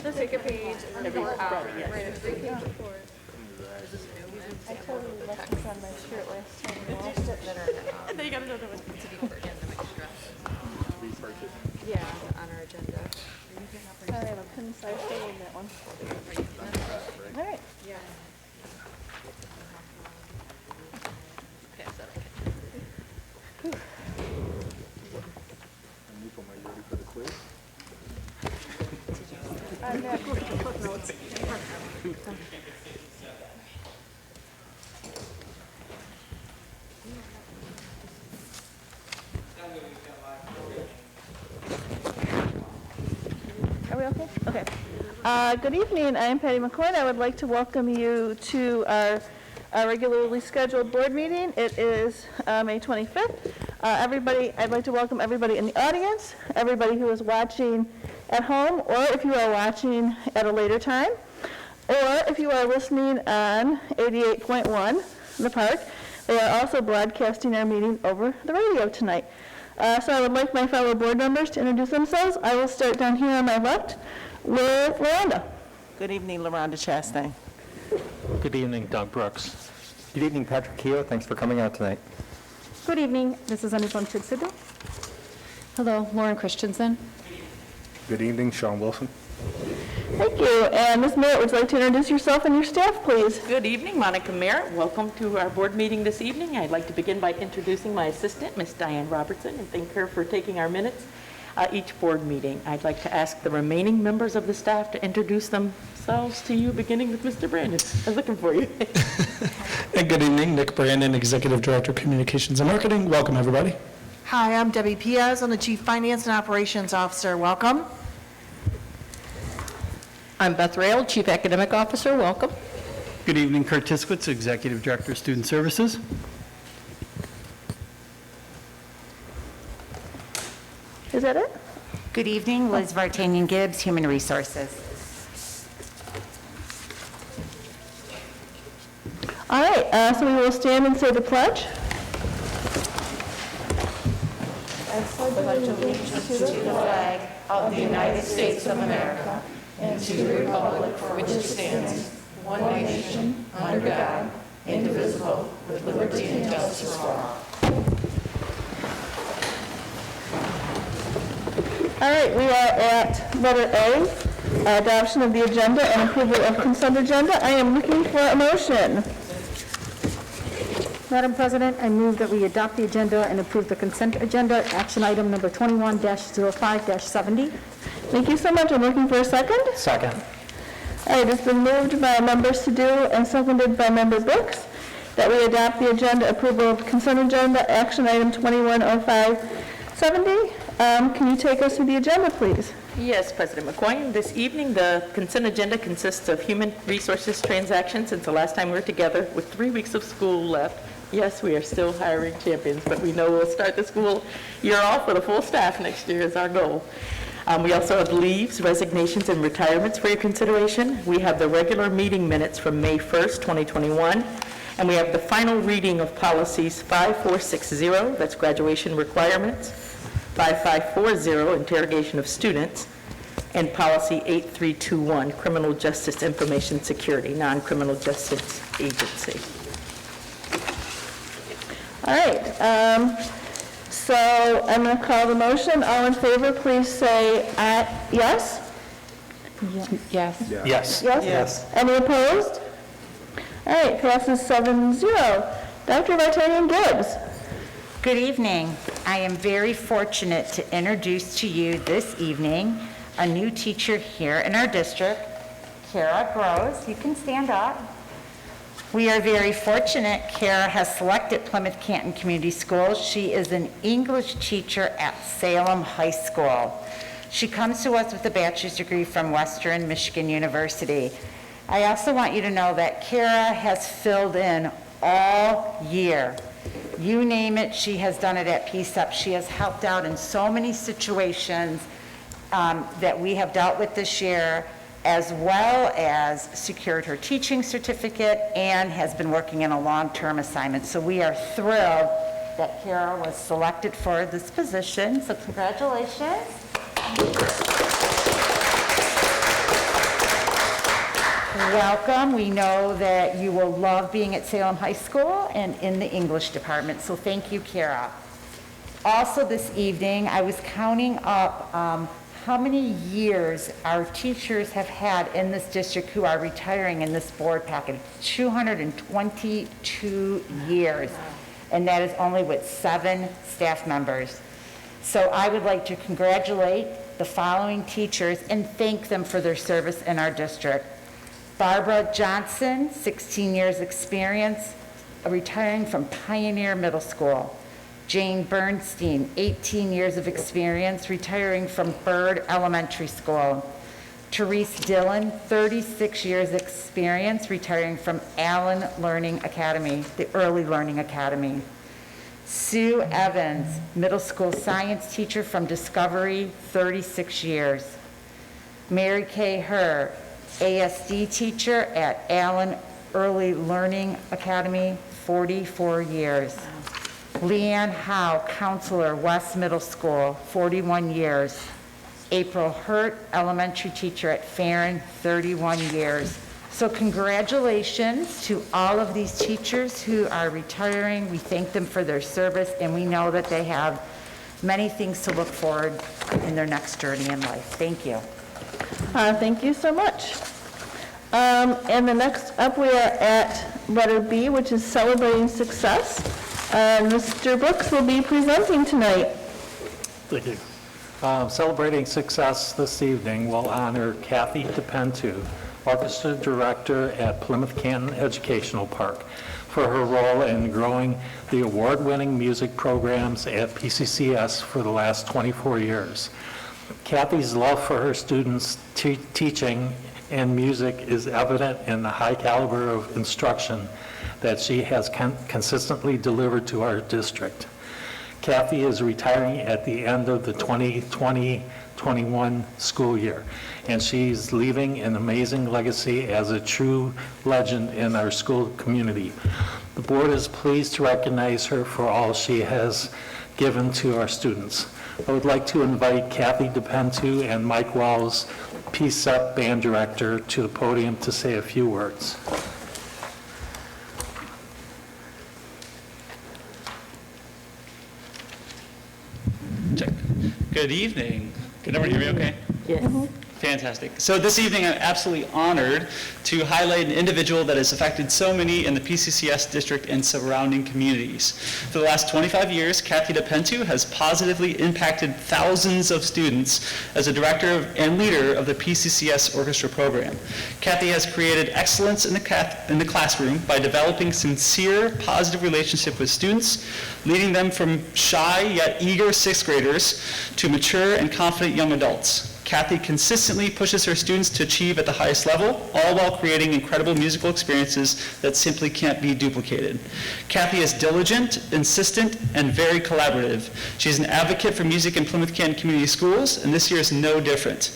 Let's take a page and write a 3-page report. I totally left this on my shirt last time and lost it. And then you got another one. To be put in the extra. Yeah, on our agenda. I have a pin size thing in that one. All right. Yeah. Are we okay? Okay. Good evening. I'm Patty McCoy. I would like to welcome you to our regularly scheduled board meeting. It is May 25th. I'd like to welcome everybody in the audience, everybody who is watching at home, or if you are watching at a later time, or if you are listening on 88.1 in the park. They are also broadcasting our meeting over the radio tonight. So I would like my fellow board members to introduce themselves. I will start down here on my left with LaRonda. Good evening, LaRonda Chastain. Good evening, Doug Brooks. Good evening, Patrick Keogh. Thanks for coming out tonight. Good evening. This is Anupam Chidsidhu. Hello, Lauren Christensen. Good evening, Sean Wilson. Thank you. And Ms. Merritt, would you like to introduce yourself and your staff, please? Good evening, Monica Merritt. Welcome to our board meeting this evening. I'd like to begin by introducing my assistant, Ms. Diane Robertson, and thank her for taking our minutes each board meeting. I'd like to ask the remaining members of the staff to introduce themselves to you, beginning with Mr. Brandon. I was looking for you. And good evening, Nick Brandon, Executive Director of Communications and Marketing. Welcome, everybody. Hi, I'm Debbie Piaz. I'm the Chief Finance and Operations Officer. Welcome. I'm Beth Rail, Chief Academic Officer. Welcome. Good evening, Kurt Tiskowitz, Executive Director of Student Services. Is that it? Good evening, Liz Vartanian-Gibbs, Human Resources. All right, so we will stand and say the pledge. I pledge allegiance to the flag of the United States of America and to the republic for which it stands, one nation, under God, indivisible, with liberty and justice for all. All right, we are at letter A, adoption of the agenda and approval of consent agenda. I am looking for a motion. Madam President, I move that we adopt the agenda and approve the consent agenda, action item number 21-05-70. Thank you so much. I'm looking for a second. Second. All right, it's been moved by member Sadoo and seconded by member Brooks that we adopt the agenda, approval of consent agenda, action item 210570. Can you take us through the agenda, please? Yes, President McCoy. This evening, the consent agenda consists of human resources transactions since the last time we were together with 3 weeks of school left. Yes, we are still hiring champions, but we know we'll start the school year off with a full staff next year is our goal. We also have leaves, resignations, and retirements for your consideration. We have the regular meeting minutes from May 1st, 2021, and we have the final reading of policies 5460, that's graduation requirements, 5540, interrogation of students, and policy 8321, criminal justice information security, non-criminal justice agency. All right, so I'm going to call the motion. All in favor, please say yes. Yes. Yes. Yes? Any opposed? All right, passes 7-0. Dr. Vartanian-Gibbs. Good evening. I am very fortunate to introduce to you this evening a new teacher here in our district, Kara Groves. You can stand up. We are very fortunate. Kara has selected Plymouth Canton Community Schools. She is an English teacher at Salem High School. She comes to us with a bachelor's degree from Western Michigan University. I also want you to know that Kara has filled in all year. You name it, she has done it at PCCS. She has helped out in so many situations that we have dealt with this year, as well as secured her teaching certificate and has been working in a long-term assignment. So we are thrilled that Kara was selected for this position. So congratulations. Welcome. We know that you will love being at Salem High School and in the English department, so thank you, Kara. Also this evening, I was counting up how many years our teachers have had in this district who are retiring in this board packet. 222 years, and that is only with 7 staff members. So I would like to congratulate the following teachers and thank them for their service in our district. Barbara Johnson, 16 years experience, retiring from Pioneer Middle School. Jane Bernstein, 18 years of experience, retiring from Byrd Elementary School. Therese Dillon, 36 years experience, retiring from Allen Learning Academy, the Early Learning Academy. Sue Evans, middle school science teacher from Discovery, 36 years. Mary Kay Herr, ASD teacher at Allen Early Learning Academy, 44 years. Leanne Howe, counselor, West Middle School, 41 years. April Hurt, elementary teacher at Farron, 31 years. So congratulations to all of these teachers who are retiring. We thank them for their service, and we know that they have many things to look forward in their next journey in life. Thank you. Thank you so much. And the next up, we are at letter B, which is celebrating success. Mr. Brooks will be presenting tonight. Thank you. Celebrating success this evening will honor Kathy DePentu, Orchestra Director at Plymouth Canton Educational Park, for her role in growing the award-winning music programs at P-CCS for the last 24 years. Kathy's love for her students' teaching and music is evident in the high caliber of instruction that she has consistently delivered to our district. Kathy is retiring at the end of the 2020-21 school year, and she's leaving an amazing legacy as a true legend in our school community. The board is pleased to recognize her for all she has given to our students. I would like to invite Kathy DePentu and Mike Wells, PCCS band director, to the podium to say a few words. Check. Good evening. Can everyone hear me okay? Yes. Fantastic. So this evening, I'm absolutely honored to highlight an individual that has affected so many in the PCCS district and surrounding communities. For the last 25 years, Kathy DePentu has positively impacted thousands of students as a director and leader of the PCCS orchestra program. Kathy has created excellence in the classroom by developing sincere, positive relationship with students, leading them from shy yet eager sixth graders to mature and confident young adults. Kathy consistently pushes her students to achieve at the highest level, all while creating incredible musical experiences that simply can't be duplicated. Kathy is diligent, insistent, and very collaborative. She's an advocate for music in Plymouth Canton Community Schools, and this year is no different.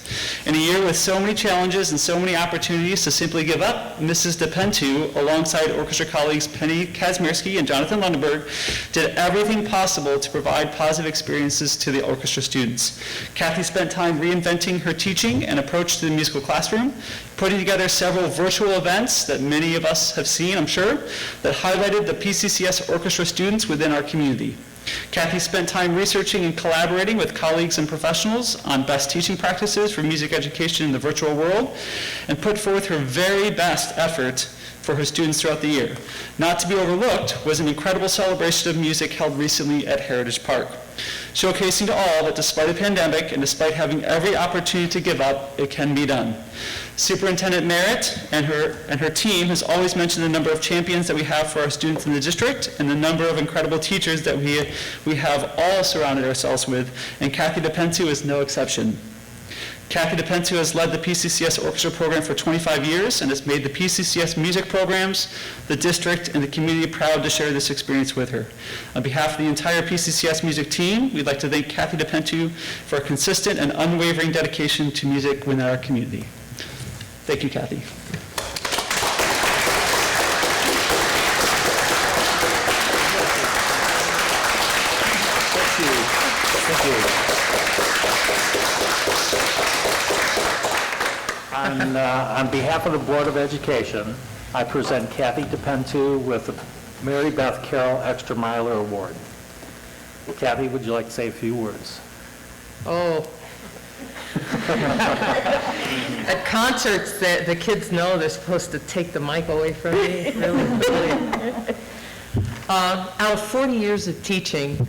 In a year with so many challenges and so many opportunities to simply give up, Mrs. DePentu, alongside orchestra colleagues Penny Kazmierski and Jonathan Lundenberg, did everything possible to provide positive experiences to the orchestra students. Kathy spent time reinventing her teaching and approach to the musical classroom, putting together several virtual events that many of us have seen, I'm sure, that highlighted the PCCS orchestra students within our community. Kathy spent time researching and collaborating with colleagues and professionals on best teaching practices for music education in the virtual world, and put forth her very best effort for her students throughout the year. Not to be overlooked was an incredible celebration of music held recently at Heritage Park, showcasing to all that despite a pandemic and despite having every opportunity to give up, it can be done. Superintendent Merritt and her team has always mentioned the number of champions that we have for our students in the district and the number of incredible teachers that we have all surrounded ourselves with, and Kathy DePentu is no exception. Kathy DePentu has led the PCCS orchestra program for 25 years and has made the PCCS music programs, the district, and the community proud to share this experience with her. On behalf of the entire PCCS music team, we'd like to thank Kathy DePentu for a consistent and unwavering dedication to music within our community. Thank you, Kathy. Thank you. On behalf of the Board of Education, I present Kathy DePentu with the Mary Beth Carroll Extra Miler Award. Kathy, would you like to say a few words? Oh. At concerts, the kids know they're supposed to take the mic away from me, really. Out of 40 years of teaching,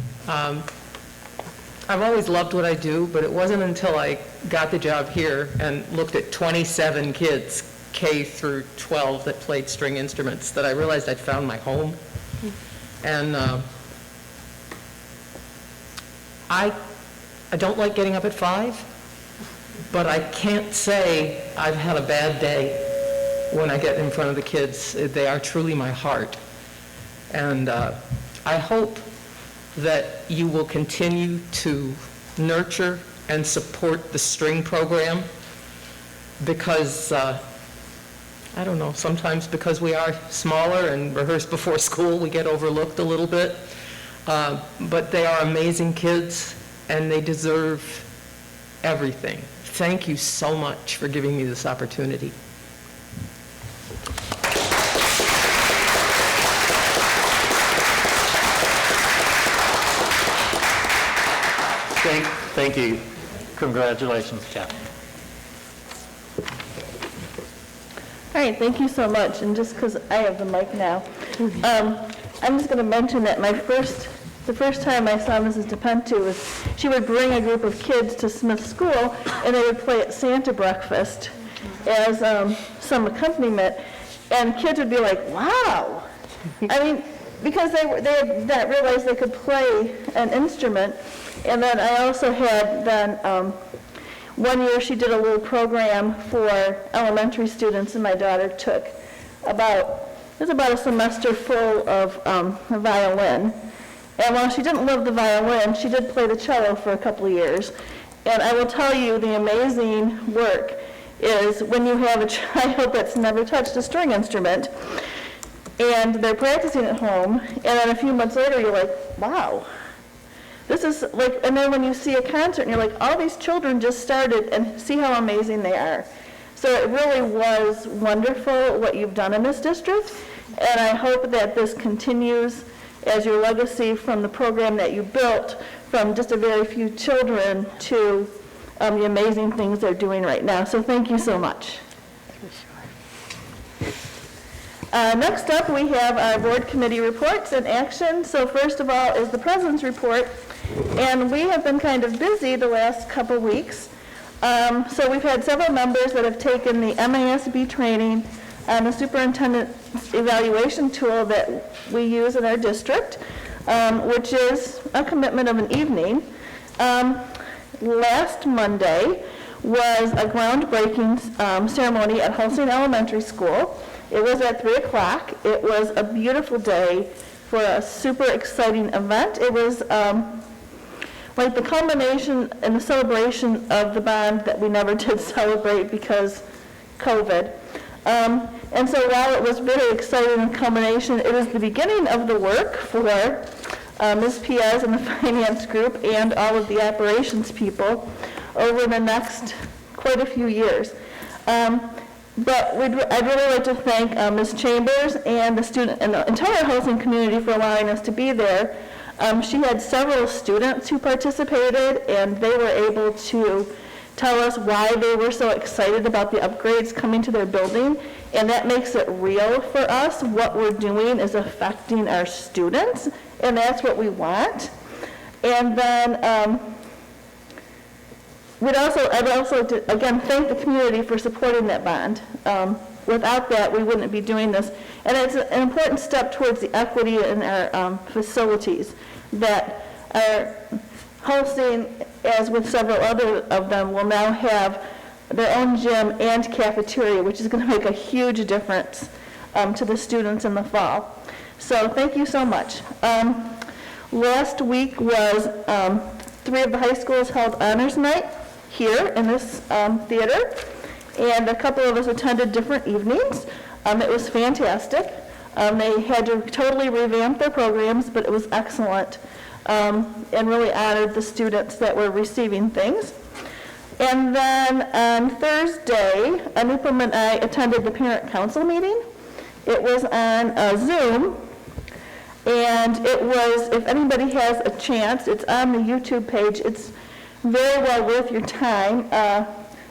I've always loved what I do, but it wasn't until I got the job here and looked at 27 kids, K through 12, that played string instruments, that I realized I'd found my home. And I don't like getting up at 5, but I can't say I've had a bad day when I get in front of the kids. They are truly my heart. And I hope that you will continue to nurture and support the string program, because, I don't know, sometimes because we are smaller and rehearse before school, we get overlooked a little bit. But they are amazing kids, and they deserve everything. Thank you so much for giving me this opportunity. Thank you. Congratulations, Kathy. All right, thank you so much. And just because I have the mic now, I'm just going to mention that the first time I saw Mrs. DePentu was she would bring a group of kids to Smith School, and they would play at Santa breakfast as some accompaniment, and kids would be like, wow. I mean, because they had not realized they could play an instrument. And then I also had one year she did a little program for elementary students, and my daughter took it was about a semester full of violin. And while she didn't love the violin, she did play the cello for a couple of years. And I will tell you, the amazing work is when you have a child that's never touched a string instrument, and they're practicing at home, and then a few months later you're like, wow. This is like, and then when you see a concert and you're like, all these children just started, and see how amazing they are. So it really was wonderful what you've done in this district, and I hope that this continues as your legacy from the program that you built from just a very few children to the amazing things they're doing right now. So thank you so much. Next up, we have our board committee reports and action. So first of all is the president's report. And we have been kind of busy the last couple weeks. So we've had several members that have taken the Masb training, the superintendent evaluation tool that we use in our district, which is a commitment of an evening. Last Monday was a groundbreaking ceremony at Hulsing Elementary School. It was at 3 o'clock. It was a beautiful day for a super exciting event. It was like the culmination and the celebration of the bond that we never did celebrate because COVID. And so while it was very exciting and culmination, it was the beginning of the work for Ms. Pccs and the finance group and all of the operations people over the next quite a few years. But I'd really like to thank Ms. Chambers and the student and the entire Hulsing community for allowing us to be there. She had several students who participated, and they were able to tell us why they were so excited about the upgrades coming to their building, and that makes it real for us. What we're doing is affecting our students, and that's what we want. And then I'd also like to, again, thank the community for supporting that bond. Without that, we wouldn't be doing this. And it's an important step towards the equity in our facilities that our Hulsing, as with several other of them, will now have their own gym and cafeteria, which is going to make a huge difference to the students in the fall. So thank you so much. Last week was 3 of the high schools held honors night here in this theater, and a couple of us attended different evenings. It was fantastic. They had to totally revamp their programs, but it was excellent, and really honored the students that were receiving things. And then on Thursday, Anupam and I attended the parent council meeting. It was on Zoom, and it was, if anybody has a chance, it's on the YouTube page. It's very well worth your time.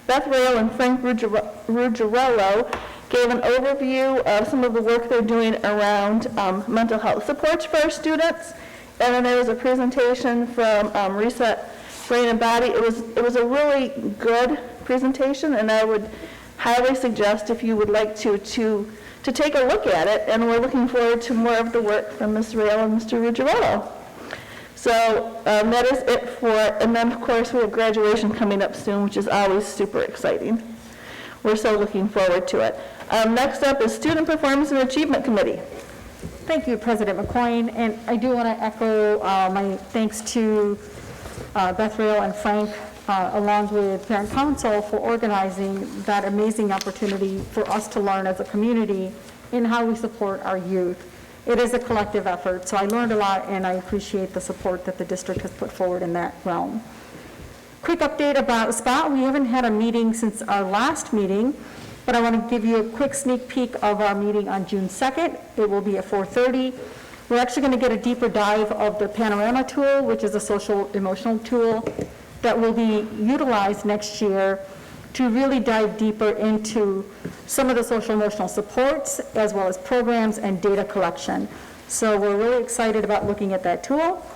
Beth Rail and Frank Ruggiero gave an overview of some of the work they're doing around mental health supports for our students. And then there was a presentation from Reset Brain and Body. It was a really good presentation, and I would highly suggest, if you would like to take a look at it. And we're looking forward to more of the work from Ms. Rail and Mr. Ruggiero. So that is it for, and then of course we have graduation coming up soon, which is always super exciting. We're so looking forward to it. Next up is Student Performance and Achievement Committee. Thank you, President McCoyne, and I do want to echo my thanks to Beth Rail and Frank, along with Parent Council, for organizing that amazing opportunity for us to learn as a community in how we support our youth. It is a collective effort, so I learned a lot, and I appreciate the support that the district has put forward in that realm. Quick update about SPOT. We haven't had a meeting since our last meeting, but I want to give you a quick sneak peek of our meeting on June 2nd. It will be at 4:30. We're actually going to get a deeper dive of the Panorama tool, which is a social emotional tool that will be utilized next year to really dive deeper into some of the social emotional supports, as well as programs and data collection. So we're really excited about looking at that tool.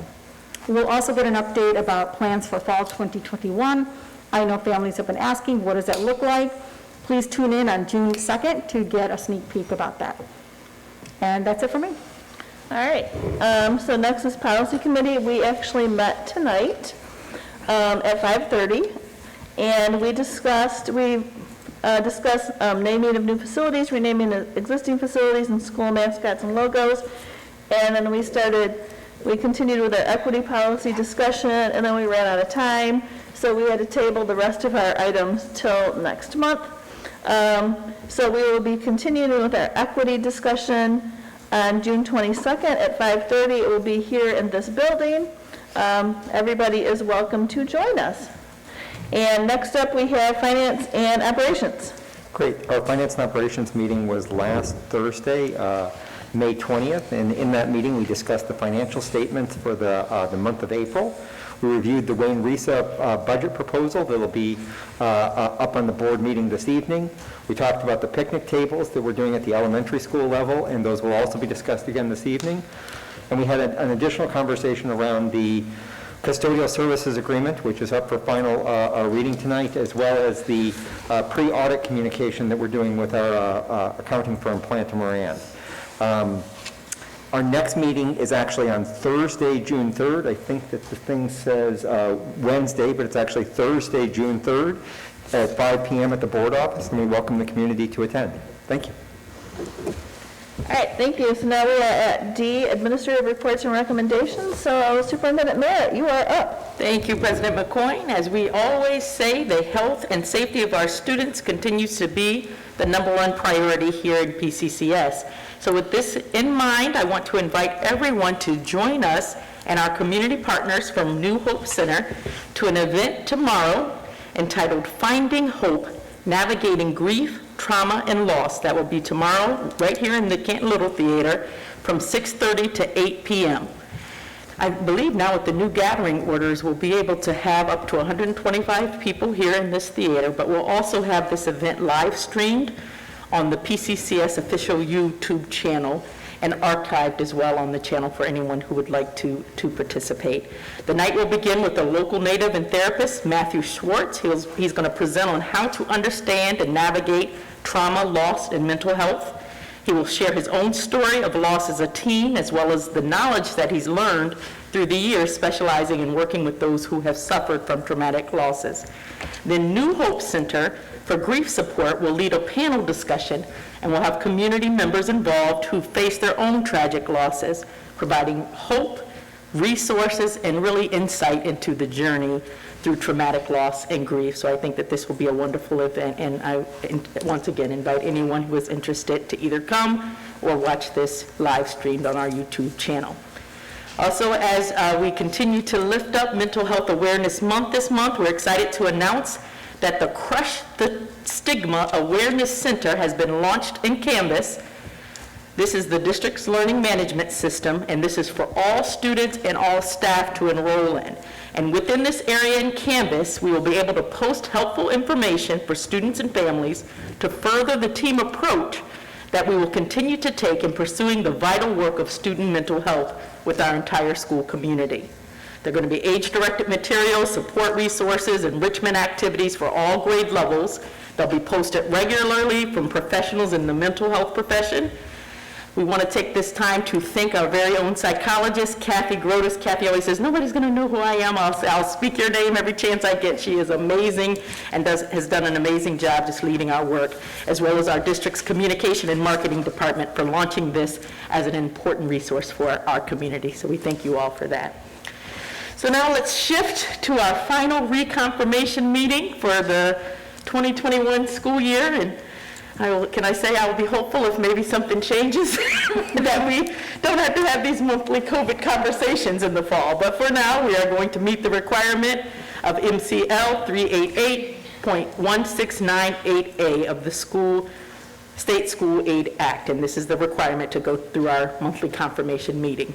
We'll also get an update about plans for fall 2021. I know families have been asking, what does that look like? Please tune in on June 2nd to get a sneak peek about that. And that's it for me. All right, so next is Policy Committee. We actually met tonight at 5:30. And we discussed naming of new facilities, renaming of existing facilities, and school mascots and logos. And then we continued with our equity policy discussion, and then we ran out of time. So we had to table the rest of our items till next month. So we will be continuing with our equity discussion on June 22nd at 5:30. It will be here in this building. Everybody is welcome to join us. And next up, we have Finance and Operations. Great. Our Finance and Operations meeting was last Thursday, May 20th, and in that meeting, we discussed the financial statements for the month of April. We reviewed the Wayne Risa budget proposal that will be up on the board meeting this evening. We talked about the picnic tables that we're doing at the elementary school level, and those will also be discussed again this evening. And we had an additional conversation around the custodial services agreement, which is up for final reading tonight, as well as the pre-audit communication that we're doing with our accounting firm, Plante Moran. Our next meeting is actually on Thursday, June 3rd. I think that the thing says Wednesday, but it's actually Thursday, June 3rd at 5 p.m. at the board office, and we welcome the community to attend. Thank you. All right, thank you. So now we are at D, Administrative Reports and Recommendations. So Superintendent Merritt, you are up. Thank you, President McCoyne. As we always say, the health and safety of our students continues to be the #1 priority here in PCCS. So with this in mind, I want to invite everyone to join us and our community partners from New Hope Center to an event tomorrow entitled Finding Hope, Navigating Grief, Trauma, and Loss. That will be tomorrow right here in the Canton Little Theater from 6:30 to 8 p.m. I believe now with the new gathering orders, we'll be able to have up to 125 people here in this theater, but we'll also have this event live streamed on the PCCS official YouTube channel and archived as well on the channel for anyone who would like to participate. The night will begin with a local native and therapist, Matthew Schwartz. He's going to present on how to understand and navigate trauma, loss, and mental health. He will share his own story of loss as a teen, as well as the knowledge that he's learned through the years specializing in working with those who have suffered from traumatic losses. The New Hope Center for Grief Support will lead a panel discussion, and we'll have community members involved who face their own tragic losses, providing hope, resources, and really insight into the journey through traumatic loss and grief. So I think that this will be a wonderful event, and I once again invite anyone who is interested to either come or watch this live streamed on our YouTube channel. Also, as we continue to lift up Mental Health Awareness Month this month, we're excited to announce that the Crush the Stigma Awareness Center has been launched in Canvas. This is the district's learning management system, and this is for all students and all staff to enroll in. And within this area in Canvas, we will be able to post helpful information for students and families to further the team approach that we will continue to take in pursuing the vital work of student mental health with our entire school community. They're going to be age-directed materials, support resources, enrichment activities for all grade levels. They'll be posted regularly from professionals in the mental health profession. We want to take this time to thank our very own psychologist, Kathy Grotus. Kathy always says, nobody's going to know who I am. I'll speak your name every chance I get. She is amazing and has done an amazing job just leading our work, as well as our district's communication and marketing department for launching this as an important resource for our community. So we thank you all for that. So now let's shift to our final reconfirmation meeting for the 2021 school year. And I will be hopeful if maybe something changes, that we don't have to have these monthly COVID conversations in the fall. But for now, we are going to meet the requirement of MCL 388.1698A of the State School Aid Act. And this is the requirement to go through our monthly confirmation meeting.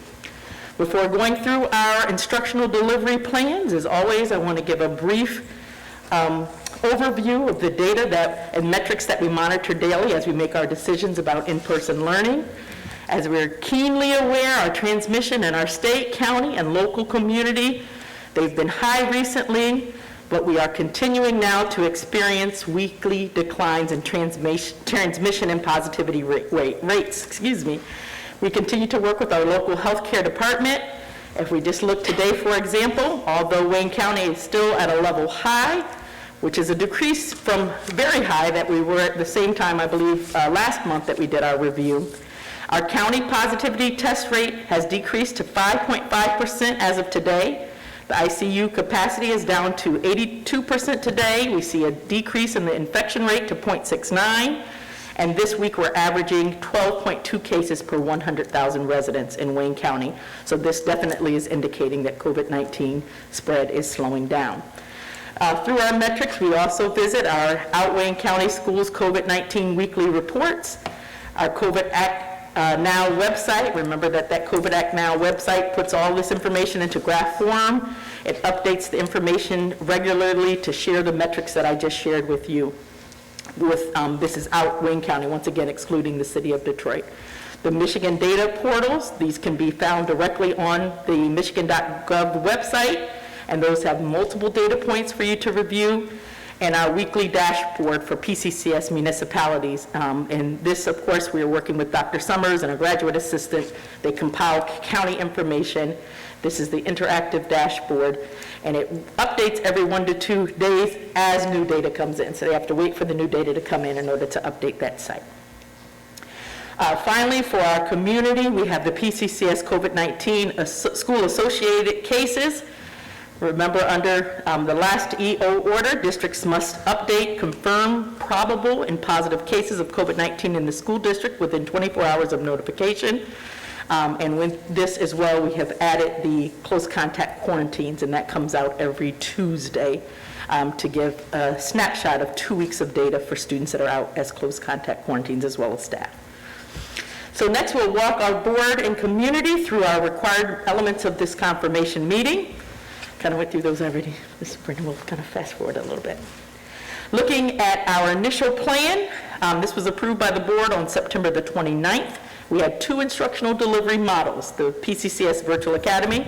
Before going through our instructional delivery plans, as always, I want to give a brief overview of the data and metrics that we monitor daily as we make our decisions about in-person learning. As we're keenly aware, our transmission in our state, county, and local community, they've been high recently, but we are continuing now to experience weekly declines in transmission and positivity rates. We continue to work with our local healthcare department. If we just look today, for example, although Wayne County is still at a level high, which is a decrease from very high that we were at the same time, I believe, last month that we did our review. Our county positivity test rate has decreased to 5.5% as of today. The ICU capacity is down to 82% today. We see a decrease in the infection rate to 0.69. And this week, we're averaging 12.2 cases per 100,000 residents in Wayne County. So this definitely is indicating that COVID-19 spread is slowing down. Through our metrics, we also visit our Wayne County Schools COVID-19 weekly reports, our COVID Act Now website. Remember that COVID Act Now website puts all this information into graph form. It updates the information regularly to share the metrics that I just shared with you. This is Wayne County, once again excluding the city of Detroit. The Michigan data portals, these can be found directly on the michigan.gov website, and those have multiple data points for you to review, and our weekly dashboard for P-CCS municipalities. And this, of course, we are working with Dr. Summers and a graduate assistant. They compile county information. This is the interactive dashboard, and it updates every 1 to 2 days as new data comes in. So they have to wait for the new data to come in order to update that site. Finally, for our community, we have the P-CCS COVID-19 school-associated cases. Remember, under the last EO order, districts must update, confirm probable and positive cases of COVID-19 in the school district within 24 hours of notification. And with this as well, we have added the close contact quarantines, and that comes out every Tuesday to give a snapshot of 2 weeks of data for students that are out as close contact quarantines as well as staff. So next, we'll walk our board and community through our required elements of this confirmation meeting. Kind of went through those already. This Brendan will kind of fast forward a little bit. Looking at our initial plan, this was approved by the board on September the 29th. We had 2 instructional delivery models, the P-CCS Virtual Academy,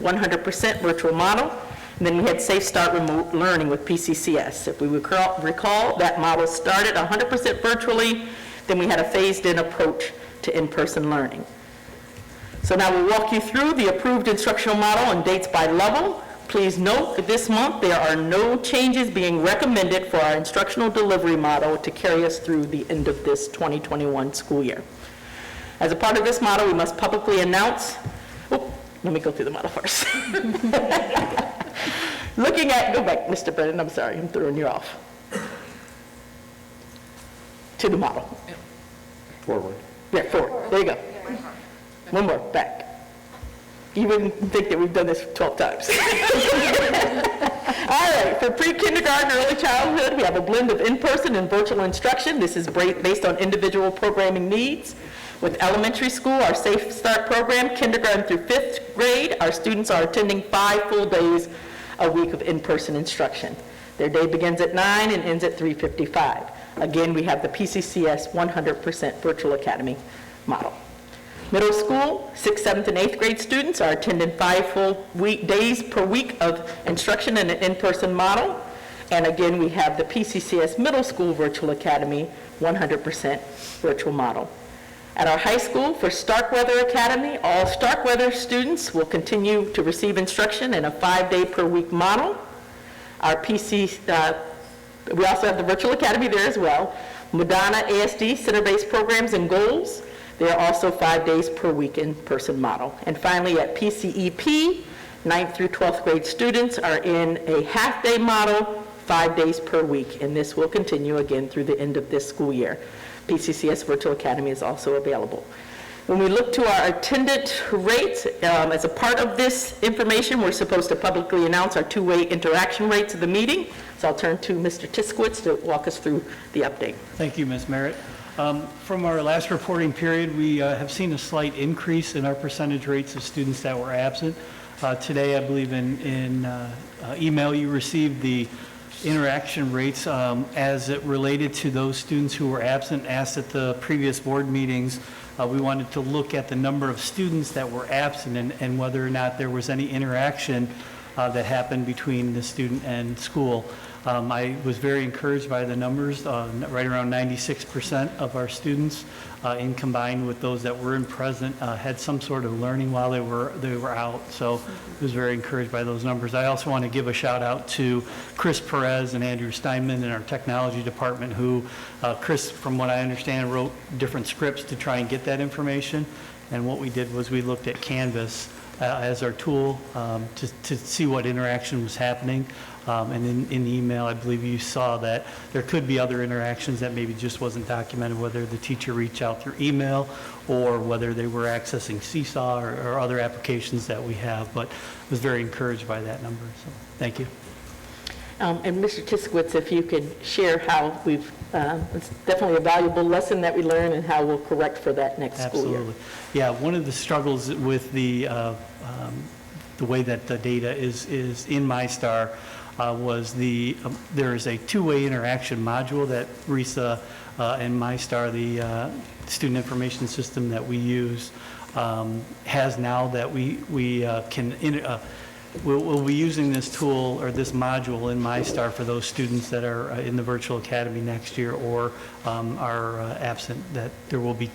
100% virtual model, and then we had Safe Start Remote Learning with P-CCS. If we recall, that model started 100% virtually, then we had a phased-in approach to in-person learning. So now we'll walk you through the approved instructional model and dates by level. Please note that this month there are no changes being recommended for our instructional delivery model to carry us through the end of this 2021 school year. As a part of this model, we must publicly announce, let me go through the model first. Looking at, go back, Mr. Brennan, I'm sorry, I'm throwing you off. To the model. Forward. Yeah, forward, there you go. One more, back. You wouldn't think that we've done this 12 times. All right, for pre-kindergarten, early childhood, we have a blend of in-person and virtual instruction. This is based on individual programming needs. With elementary school, our Safe Start program, kindergarten through 5th grade, our students are attending 5 full days a week of in-person instruction. Their day begins at 9 and ends at 3:55. Again, we have the P-CCS 100% virtual academy model. Middle school, 6th, 7th, and 8th grade students are attending 5 full days per week of instruction in an in-person model. And again, we have the P-CCS Middle School Virtual Academy 100% virtual model. At our high school, for Starkweather Academy, all Starkweather students will continue to receive instruction in a 5-day per week model. Our we also have the Virtual Academy there as well. Madonna ASD, Center-Based Programs and Goals. They are also 5 days per week in-person model. And finally, at PCEP, 9th through 12th grade students are in a half-day model, 5 days per week. And this will continue again through the end of this school year. PCCS Virtual Academy is also available. When we look to our attendance rates, as a part of this information, we're supposed to publicly announce our two-way interaction rates of the meeting. So I'll turn to Mr. Tiskowitz to walk us through the update. Thank you, Ms. Merritt. From our last reporting period, we have seen a slight increase in our percentage rates of students that were absent. Today, I believe in email you received the interaction rates as it related to those students who were absent, asked at the previous board meetings. We wanted to look at the number of students that were absent and whether or not there was any interaction that happened between the student and school. I was very encouraged by the numbers. Right around 96% of our students, in combined with those that were in present, had some sort of learning while they were out. So I was very encouraged by those numbers. I also want to give a shout out to Chris Perez and Andrew Steinman in our technology department, who Chris, from what I understand, wrote different scripts to try and get that information. And what we did was we looked at Canvas as our tool to see what interaction was happening. And in the email, I believe you saw that there could be other interactions that maybe just wasn't documented, whether the teacher reached out through email or whether they were accessing Seesaw or other applications that we have. But I was very encouraged by that number. So thank you. And Mr. Tiskowitz, if you could share how we've, it's definitely a valuable lesson that we learned and how we'll correct for that next school year. Absolutely. Yeah, one of the struggles with the way that the data is in MyStar was there is a two-way interaction module that RISA and MyStar, the student information system that we use, has now that we'll be using this tool or this module in MyStar for those students that are in the virtual academy next year or are absent, that there will be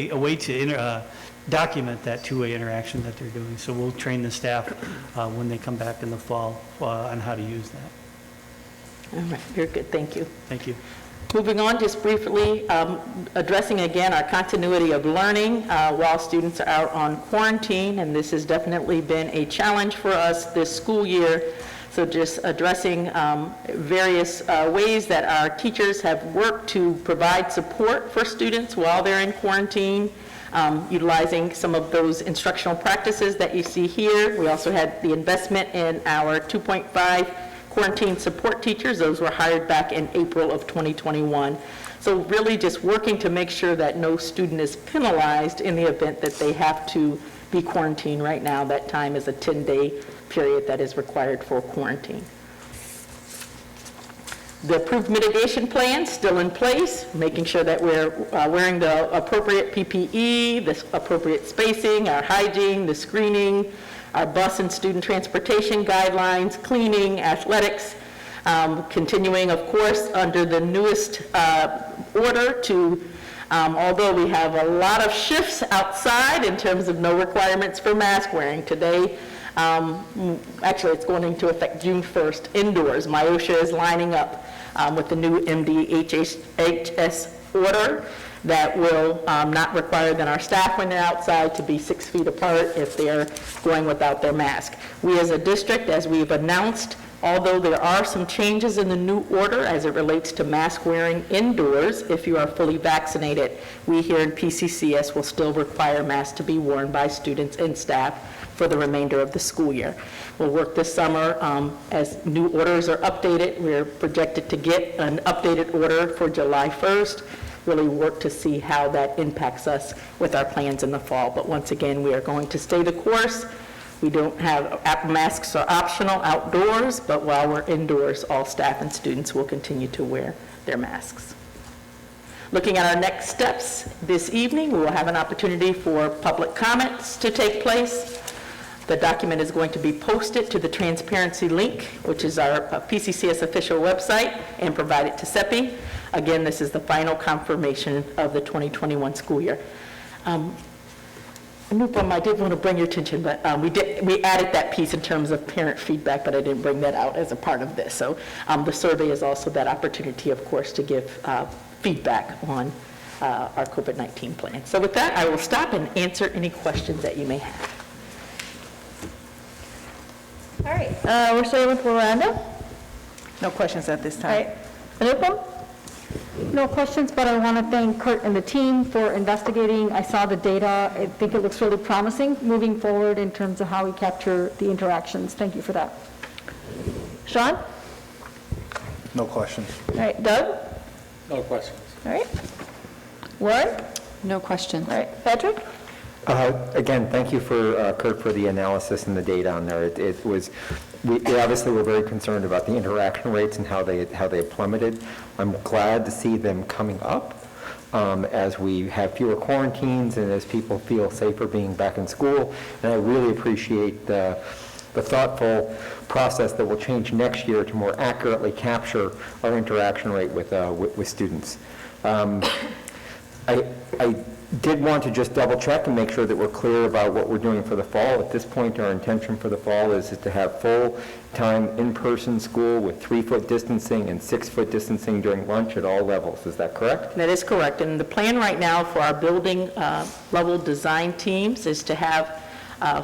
a way to document that two-way interaction that they're doing. So we'll train the staff when they come back in the fall on how to use that. All right, very good, thank you. Thank you. Moving on, just briefly, addressing again our continuity of learning while students are out on quarantine, and this has definitely been a challenge for us this school year. So just addressing various ways that our teachers have worked to provide support for students while they're in quarantine, utilizing some of those instructional practices that you see here. We also had the investment in our 2.5 quarantine support teachers. Those were hired back in April of 2021. So really just working to make sure that no student is penalized in the event that they have to be quarantined. Right now, that time is a 10-day period that is required for quarantine. The approved mitigation plan still in place, making sure that we're wearing the appropriate PPE, the appropriate spacing, our hygiene, the screening, our bus and student transportation guidelines, cleaning, athletics, continuing, of course, under the newest order to, although we have a lot of shifts outside in terms of no requirements for mask wearing today, actually it's going into effect June 1st indoors. MIOSHA is lining up with the new MDHS order that will not require then our staff when they're outside to be 6 feet apart if they're going without their mask. We as a district, as we've announced, although there are some changes in the new order as it relates to mask wearing indoors, if you are fully vaccinated, we here in PCCS will still require masks to be worn by students and staff for the remainder of the school year. We'll work this summer as new orders are updated. We're projected to get an updated order for July 1st, really work to see how that impacts us with our plans in the fall. But once again, we are going to stay the course. We don't have, masks are optional outdoors, but while we're indoors, all staff and students will continue to wear their masks. Looking at our next steps, this evening, we will have an opportunity for public comments to take place. The document is going to be posted to the transparency link, which is our PCCS official website, and provided to CEPI. Again, this is the final confirmation of the 2021 school year. Anupam, I did want to bring your attention, but we added that piece in terms of parent feedback, but I didn't bring that out as a part of this. So the survey is also that opportunity, of course, to give feedback on our COVID-19 plan. So with that, I will stop and answer any questions that you may have. All right, we're starting with Miranda. No questions at this All time. right, Anupam? No questions, but I want to thank Kurt and the team for investigating. I saw the data. I think it looks really promising moving forward in terms of how we capture the interactions. Thank you for that. Sean? No questions. All right, Doug? No questions. All right. Warren? No questions. All right, Patrick? Again, thank you for, Kurt, for the analysis and the data on there. It was, we obviously were very concerned about the interaction rates and how they plummeted. I'm glad to see them coming up as we have fewer quarantines and as people feel safer being back in school. And I really appreciate the thoughtful process that will change next year to more accurately capture our interaction rate with students. I did want to just double check and make sure that we're clear about what we're doing for the fall. At this point, our intention for the fall is to have full-time in-person school with 3-foot distancing and 6-foot distancing during lunch at all levels. Is that correct? That is correct. And the plan right now for our building level design teams is to have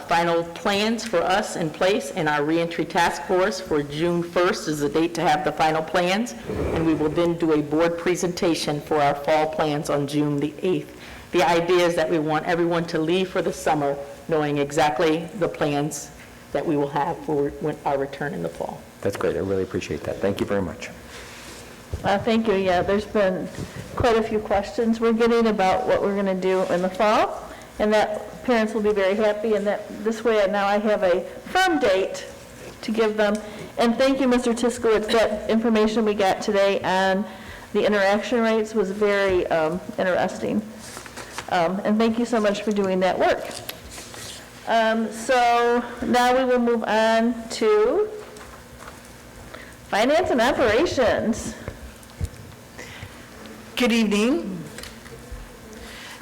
final plans for us in place, and our reentry task force for June 1st is the date to have the final plans. And we will then do a board presentation for our fall plans on June the 8th. The idea is that we want everyone to leave for the summer knowing exactly the plans that we will have for our return in the fall. That's great. I really appreciate that. Thank you very much. Thank you. Yeah, there's been quite a few questions we're getting about what we're going to do in the fall, and that parents will be very happy, and that this way now I have a firm date to give them. And thank you, Mr. Tiskowitz. That information we got today on the interaction rates was very interesting. And thank you so much for doing that work. So now we will move on to finance and operations. Good evening.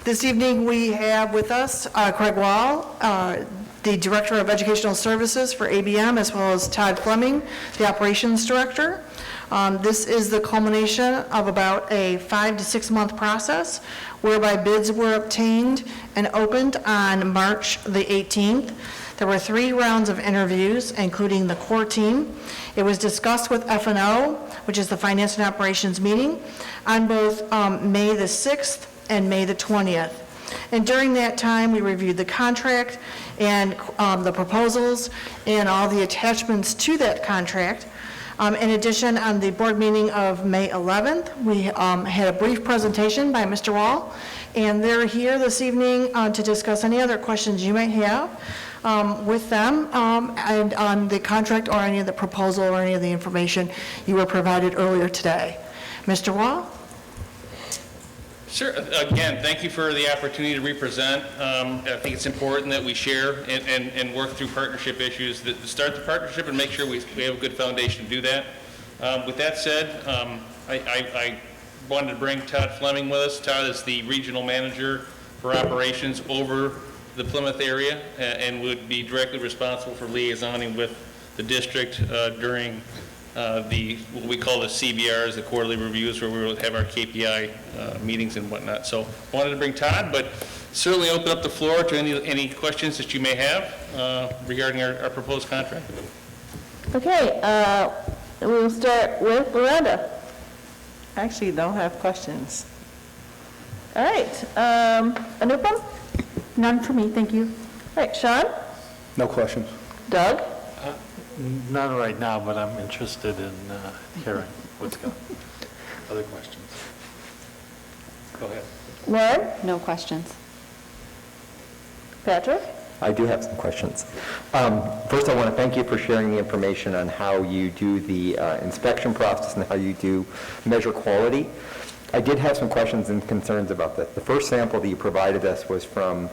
This evening we have with us Craig Wall, the Director of Educational Services for ABM, as well as Todd Fleming, the Operations Director. This is the culmination of about a 5 to 6 month process whereby bids were obtained and opened on March the 18th. There were 3 rounds of interviews, including the core team. It was discussed with F&O, which is the Finance and Operations meeting, on both May the 6th and May the 20th. And during that time, we reviewed the contract and the proposals and all the attachments to that contract. In addition, on the board meeting of May 11th, we had a brief presentation by Mr. Wall, and they're here this evening to discuss any other questions you might have with them and on the contract or any of the proposal or any of the information you were provided earlier today. Mr. Wall? Sure. Again, thank you for the opportunity to represent. I think it's important that we share and work through partnership issues, that start the partnership and make sure we have a good foundation to do that. With that said, I wanted to bring Todd Fleming with us. Todd is the regional manager for operations over the Plymouth area and would be directly responsible for liaisoning with the district during what we call the CBRs, the quarterly reviews, where we will have our KPI meetings and whatnot. So I wanted to bring Todd, but certainly open up the floor to any questions that you may have regarding our proposed contract. Okay, we will start with Miranda. Actually, don't have questions. All right, Anupam? None for me, thank you. All right, Sean? No questions. Doug? None right now, but I'm interested in hearing what's going on. Other questions? Go ahead. Lauren? No questions. Patrick? I do have some questions. First, I want to thank you for sharing the information on how you do the inspection process and how you do measure quality. I did have some questions and concerns about that. The first sample that you provided us was from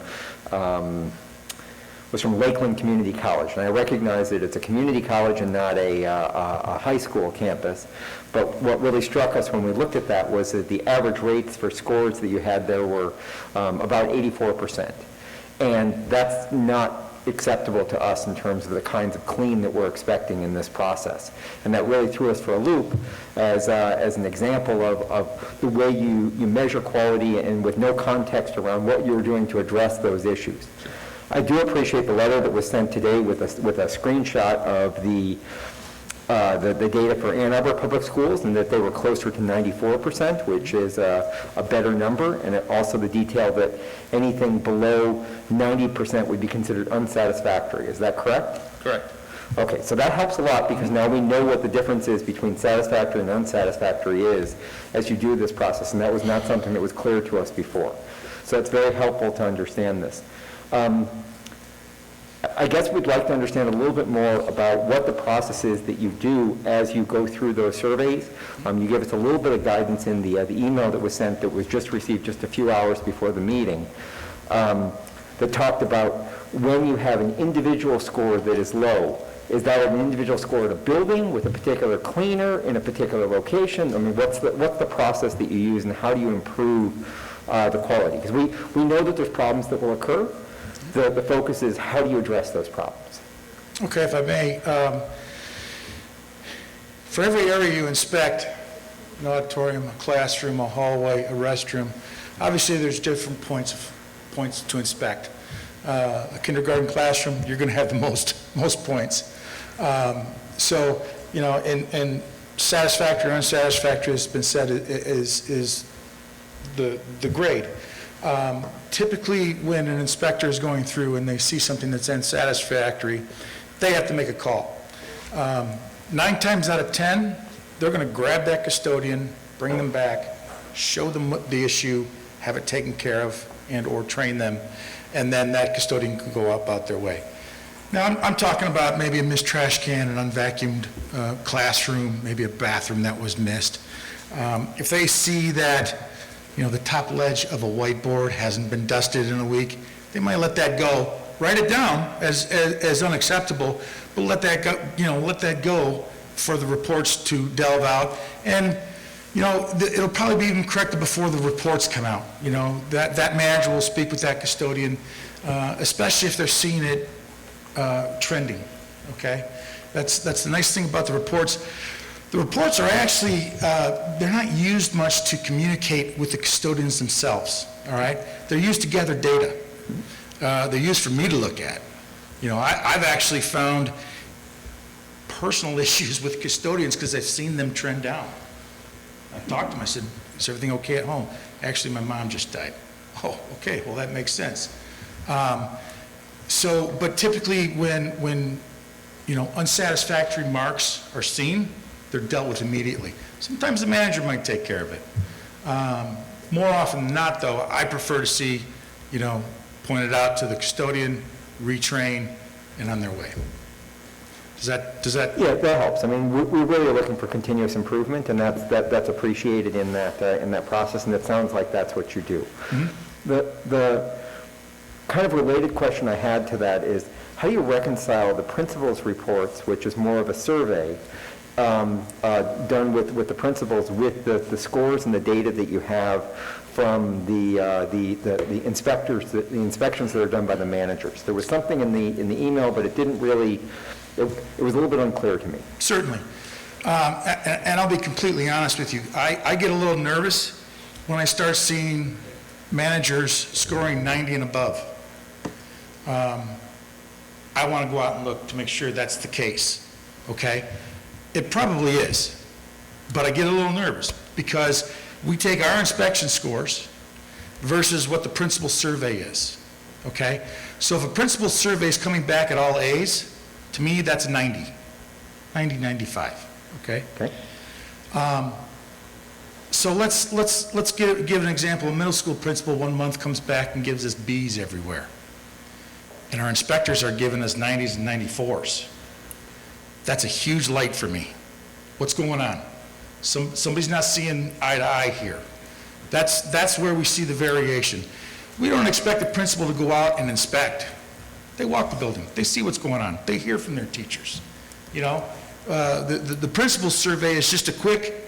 Lakeland Community College, and I recognize that it's a community college and not a high school campus, but what really struck us when we looked at that was that the average rates for scores that you had there were about 84%, and that's not acceptable to us in terms of the kinds of clean that we're expecting in this process. And that really threw us for a loop as an example of the way you measure quality and with no context around what you're doing to address those issues. I do appreciate the letter that was sent today with a screenshot of the data for Ann Arbor Public Schools and that they were closer to 94%, which is a better number, and also the detail that anything below 90% would be considered unsatisfactory. Is that correct? Correct. Okay, so that helps a lot because now we know what the difference is between satisfactory and unsatisfactory is as you do this process, and that was not something that was clear to us before. So it's very helpful to understand this. I guess we'd like to understand a little bit more about what the process is that you do as you go through those surveys. You gave us a little bit of guidance in the email that was sent that was just received just a few hours before the meeting that talked about when you have an individual score that is low. Is that an individual score at a building with a particular cleaner in a particular location? I mean, what's the process that you use and how do you improve the quality? Because we know that there's problems that will occur. The focus is how do you address those problems? Okay, if I may, for every area you inspect, an auditorium, a classroom, a hallway, a restroom, obviously there's different points to inspect. A kindergarten classroom, you're going to have the most points. So, you know, and satisfactory or unsatisfactory has been said is the grade. Typically, when an inspector is going through and they see something that's unsatisfactory, they have to make a call. 9 times out of 10, they're going to grab that custodian, bring them back, show them the issue, have it taken care of, and or train them, and then that custodian can go about their way. Now, I'm talking about maybe a missed trash can, an unvacuumed classroom, maybe a bathroom that was missed. If they see that, you know, the top ledge of a whiteboard hasn't been dusted in a week, they might let that go. Write it down as unacceptable, but let that go, you know, let that go for the reports to delve out. And, you know, it'll probably be even corrected before the reports come out. You know, that manager will speak with that custodian, especially if they're seeing it trending, okay? That's the nice thing about the reports. The reports are actually, they're not used much to communicate with the custodians themselves, all right? They're used to gather data. They're used for me to look at. You know, I've actually found personal issues with custodians because I've seen them trend down. I talked to them, I said, is everything okay at home? Actually, my mom just died. Oh, okay, well, that makes sense. But typically when, you know, unsatisfactory marks are seen, they're dealt with immediately. Sometimes the manager might take care of it. More often than not, though, I prefer to see, you know, pointed out to the custodian, retrain, and on their way. Does that? Yeah, that helps. I mean, we really are looking for continuous improvement, and that's appreciated in that process, and it sounds like that's what you do. Mm-hmm. The kind of related question I had to that is, how do you reconcile the principals' reports, which is more of a survey, done with the principals, with the scores and the data that you have from the inspectors, the inspections that are done by the managers? There was something in the email, but it didn't really. It was a little bit unclear to me. Certainly, and I'll be completely honest with you. I get a little nervous when I start seeing managers scoring 90 and above. I want to go out and look to make sure that's the case. Okay. It probably is, but I get a little nervous because we take our inspection scores versus what the principal survey is, okay? So if a principal survey is coming back at all A's, to me, that's a 90, 95, okay? Okay. So let's give an example. A middle school principal 1 month comes back and gives us B's everywhere. And our inspectors are giving us 90s and 94s. That's a huge light for me. What's going on? Somebody's not seeing eye to eye here. That's where we see the variation. We don't expect the principal to go out and inspect. They walk the building. They see what's going on. They hear from their teachers. You know, the principal survey is just a quick,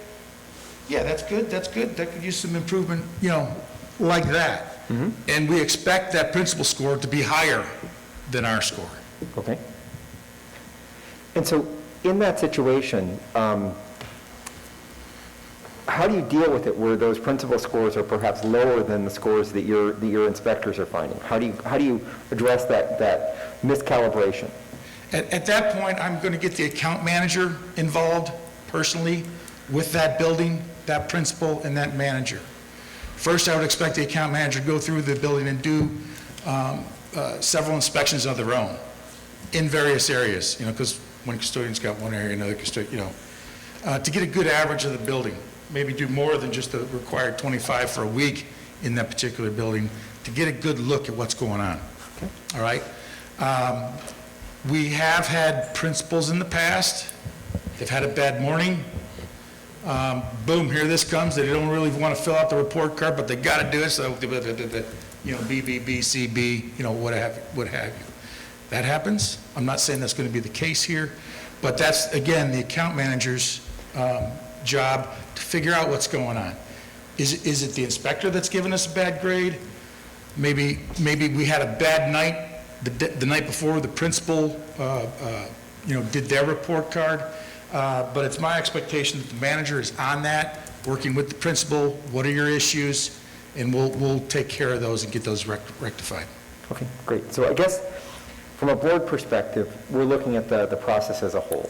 yeah, that's good, that could use some improvement, you know, like that. And we expect that principal score to be higher than our score. Okay. And so in that situation, how do you deal with it where those principal scores are perhaps lower than the scores that your inspectors are finding? How do you address that miscalibration? At that point, I'm going to get the account manager involved personally with that building, that principal, and that manager. First, I would expect the account manager to go through the building and do several inspections of their own in various areas, you know, because one custodian's got one area, another custodian, you know, to get a good average of the building. Maybe do more than just the required 25 for a week in that particular building to get a good look at what's going on. Okay. All right? We have had principals in the past. They've had a bad morning. Boom, here this comes. They don't really want to fill out the report card, but they got to do it, so, you know, B, B, B, C, B, you know, what have you. That happens. I'm not saying that's going to be the case here, but that's, again, the account manager's job to figure out what's going on. Is it the inspector that's given us a bad grade? Maybe we had a bad night the night before the principal you know, did their report card. But it's my expectation that the manager is on that, working with the principal. What are your issues? And we'll take care of those and get those rectified. Okay, great. So I guess from a board perspective, we're looking at the process as a whole.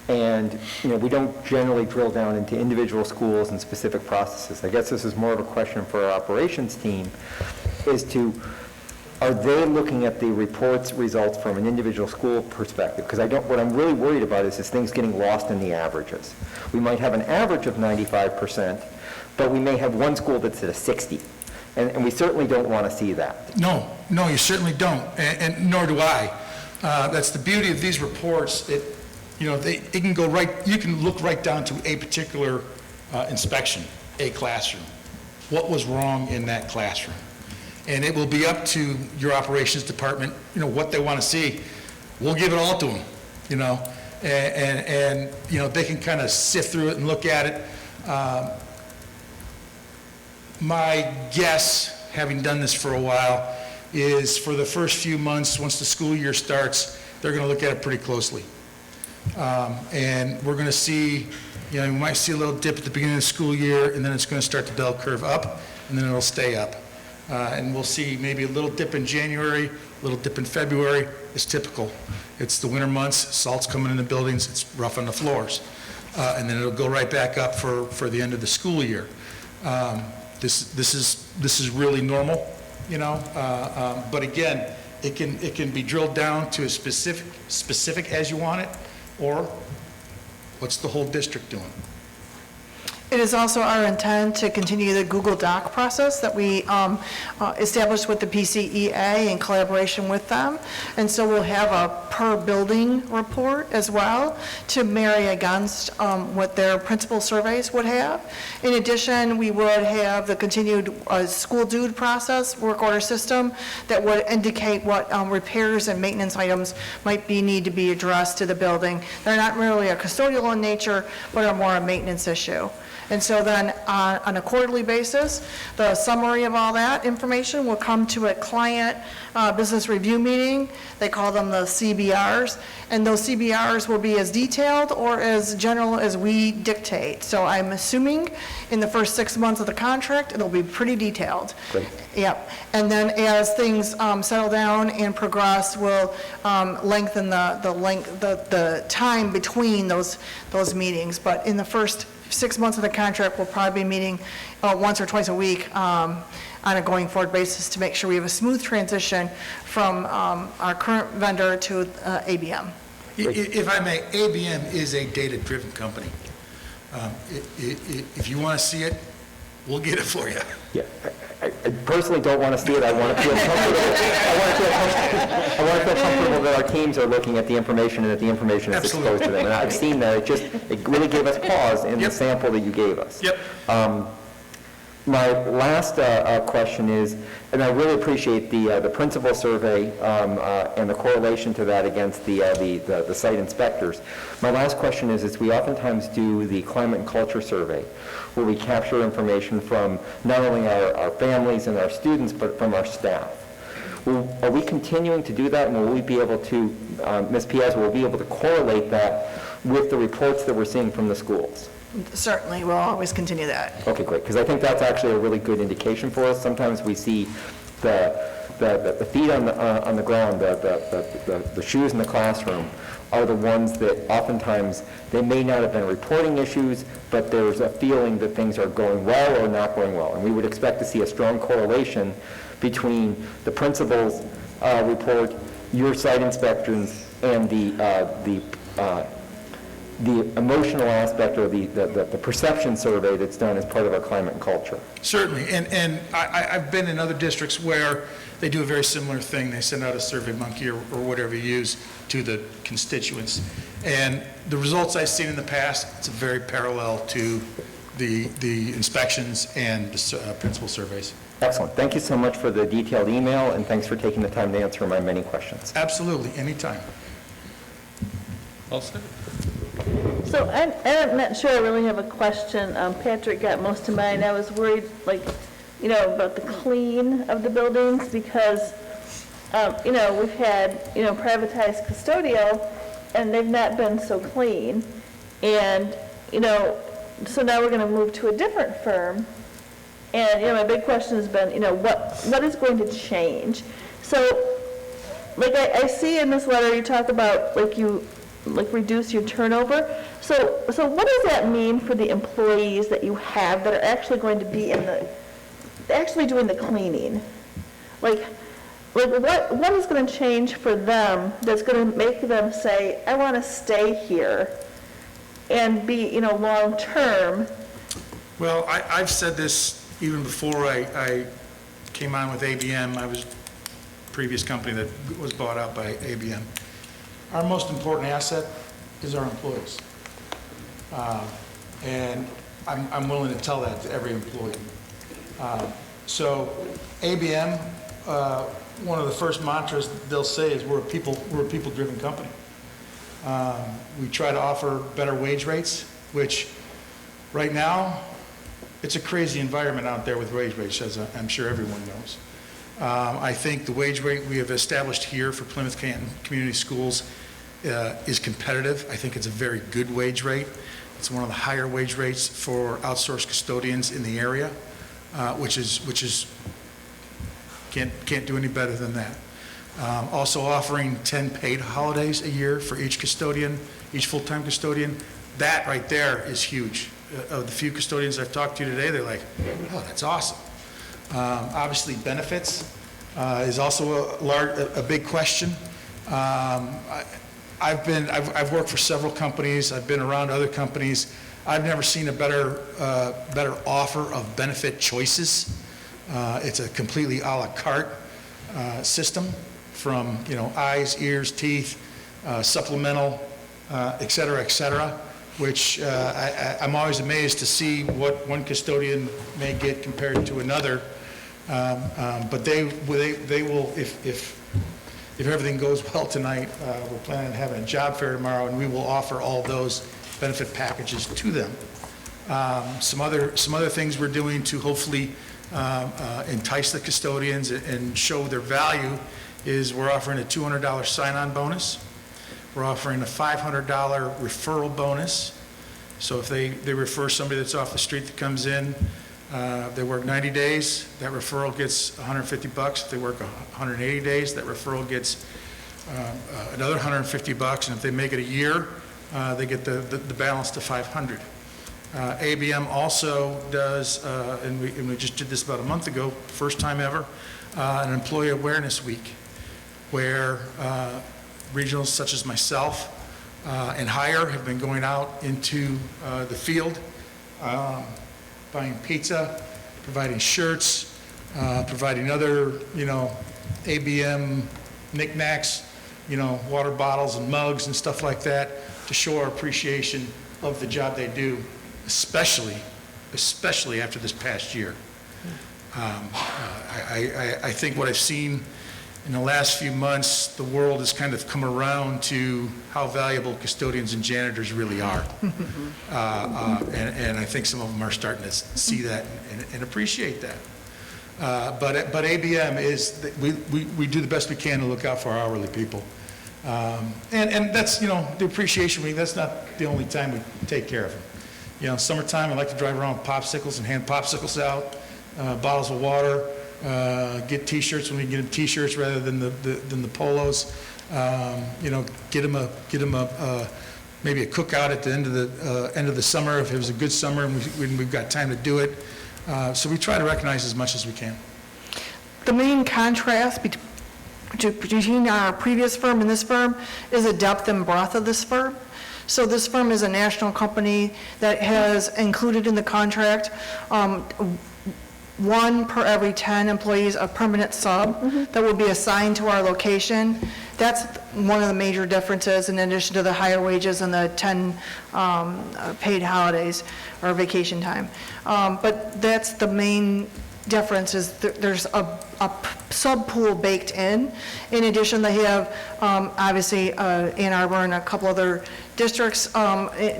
And, you know, we don't generally drill down into individual schools and specific processes. I guess this is more of a question for our operations team, is to, are they looking at the reports results from an individual school perspective? Because what I'm really worried about is things getting lost in the averages. We might have an average of 95%, but we may have one school that's at a 60. And we certainly don't want to see that. No, you certainly don't, and nor do I. That's the beauty of these reports. You know, it can go right, you can look right down to a particular inspection, a classroom. What was wrong in that classroom? And it will be up to your operations department, you know, what they want to see. We'll give it all to them, you know, and you know, they can kind of sift through it and look at it. My guess, having done this for a while, is for the first few months, once the school year starts, they're going to look at it pretty closely. And we're going to see, you know, we might see a little dip at the beginning of the school year, and then it's going to start to bell curve up, and then it'll stay up. And we'll see maybe a little dip in January, a little dip in February. It's typical. It's the winter months, salt's coming in the buildings, it's rough on the floors. And then it'll go right back up for the end of the school year. This is really normal, you know, but again, it can be drilled down to as specific as you want it, or what's the whole district doing? It is also our intent to continue the Google Doc process that we established with the PCEA in collaboration with them. And so we'll have a per building report as well to marry against what their principal surveys would have. In addition, we would have the continued school dude process, work order system that would indicate what repairs and maintenance items might need to be addressed to the building. They're not merely a custodial in nature, but are more a maintenance issue. And so then on a quarterly basis, the summary of all that information will come to a client business review meeting. They call them the CBRs. And those CBRs will be as detailed or as general as we dictate. So I'm assuming in the first 6 months of the contract, it'll be pretty detailed. Great. Yep. And then as things settle down and progress, we'll lengthen the time between those meetings. But in the first 6 months of the contract, we'll probably be meeting once or twice a week on a going forward basis to make sure we have a smooth transition from our current vendor to ABM. If I may, ABM is a data-driven company. If you want to see it, we'll get it for you. Yeah, I personally don't want to see it. I want to feel comfortable. I want to feel comfortable that our teams are looking at the information and that the information is exposed to them. And I've seen that. It really gave us pause in the sample that you gave us. Yep. My last question is, and I really appreciate the principal survey and the correlation to that against the site inspectors. My last question is we oftentimes do the climate and culture survey, where we capture information from not only our families and our students, but from our staff. Are we continuing to do that, and will we be able to, Ms. Piaz, will we be able to correlate that with the reports that we're seeing from the schools? Certainly, we'll always continue that. Okay, great, because I think that's actually a really good indication for us. Sometimes we see the feet on the ground, the shoes in the classroom are the ones that oftentimes they may not have been reporting issues, but there's a feeling that things are going well or not going well. And we would expect to see a strong correlation between the principal's report, your site inspections, and the emotional aspect or the perception survey that's done as part of our climate and culture. Certainly, and I've been in other districts where they do a very similar thing. They send out a survey monkey or whatever you use to the constituents. And the results I've seen in the past, it's very parallel to the inspections and the principal surveys. Excellent. Thank you so much for the detailed email, and thanks for taking the time to answer my many questions. Absolutely, anytime. All set. So I'm not sure I really have a question. Patrick got most of mine. I was worried, about the clean of the buildings because, we've had, privatized custodial, and they've not been so clean. And, so now we're going to move to a different firm. And, my big question has been, what is going to change? So, I see in this letter you talk about, reduce your turnover. So what does that mean for the employees that you have that are actually going to be actually doing the cleaning? What is going to change for them that's going to make them say, I want to stay here and be, long-term? Well, I've said this even before I came on with ABM. I was a previous company that was bought out by ABM. Our most important asset is our employees. And I'm willing to tell that to every employee. So ABM, one of the first mantras they'll say is we're a people-driven company. We try to offer better wage rates, which right now, it's a crazy environment out there with wage rates, as I'm sure everyone knows. I think the wage rate we have established here for Plymouth Canton Community Schools is competitive. I think it's a very good wage rate. It's one of the higher wage rates for outsourced custodians in the area, which is can't do any better than that. Also offering 10 paid holidays a year for each custodian, each full-time custodian. That right there is huge. Of the few custodians I've talked to today, they're like, oh, that's awesome. Obviously, benefits is also a big question. I've worked for several companies. I've been around other companies. I've never seen a better offer of benefit choices. It's a completely a la carte system from eyes, ears, teeth, supplemental, et cetera, which I'm always amazed to see what one custodian may get compared to another. But they will, if everything goes well tonight, we're planning on having a job fair tomorrow, and we will offer all those benefit packages to them. Some other things we're doing to hopefully entice the custodians and show their value is we're offering a $200 sign-on bonus. We're offering a $500 referral bonus. So if they refer somebody that's off the street that comes in, they work 90 days, that referral gets $150. If they work 180 days, that referral gets another $150. And if they make it a year, they get the balance to $500. ABM also does, and we just did this about a month ago, first time ever, an Employee Awareness Week, where regionals such as myself and higher have been going out into the field, buying pizza, providing shirts, providing other, ABM knickknacks, water bottles and mugs and stuff like that to show our appreciation of the job they do, especially after this past year. I think what I've seen in the last few months, the world has kind of come around to how valuable custodians and janitors really are. And I think some of them are starting to see that and appreciate that. But ABM is, we do the best we can to look out for our hourly people. And that's, the appreciation week, that's not the only time we take care of them. Summertime, I like to drive around with popsicles and hand popsicles out, bottles of water, get T-shirts when we get them T-shirts rather than the polos. Get them maybe a cookout at the end of the summer if it was a good summer and we've got time to do it. So we try to recognize as much as we can. The main contrast between our previous firm and this firm is the depth and breadth of this firm. So this firm is a national company that has included in the contract 1 per every 10 employees, a permanent sub that will be assigned to our location. That's one of the major differences in addition to the higher wages and the 10 paid holidays or vacation time. But that's the main difference, is there's a sub pool baked in. In addition, they have obviously Ann Arbor and a couple other districts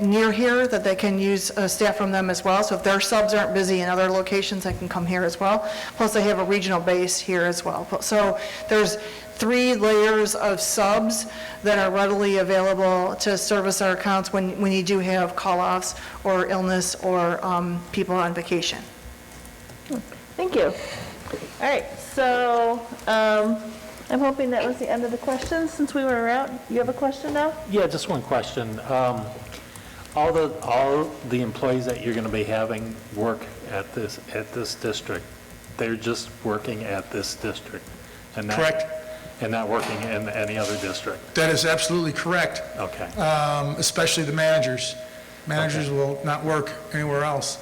near here that they can use staff from them as well. So if their subs aren't busy in other locations, they can come here as well. Plus they have a regional base here as well. So there's 3 layers of subs that are readily available to service our accounts when you do have call-offs or illness or people on vacation. Thank you. All right, so I'm hoping that was the end of the questions since we were out. You have a question now? Yeah, just one question. All the employees that you're going to be having work at this district, they're just working at this district? And not, Correct. And not working in any other district? That is absolutely correct. Okay. Especially the managers. Managers will not work anywhere else.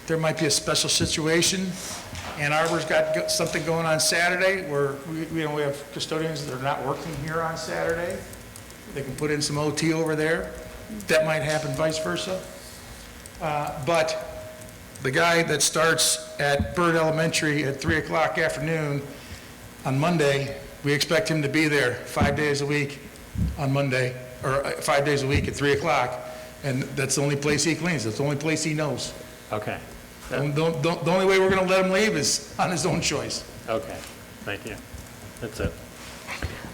There might be a special situation. Ann Arbor's got something going on Saturday where we have custodians that are not working here on Saturday. They can put in some OT over there. That might happen vice versa. But the guy that starts at Byrd Elementary at 3 o'clock afternoon on Monday, we expect him to be there 5 days a week on Monday, or 5 days a week at 3 o'clock. And that's the only place he cleans. That's the only place he knows. Okay. The only way we're going to let him leave is on his own choice. Okay, thank you. That's it.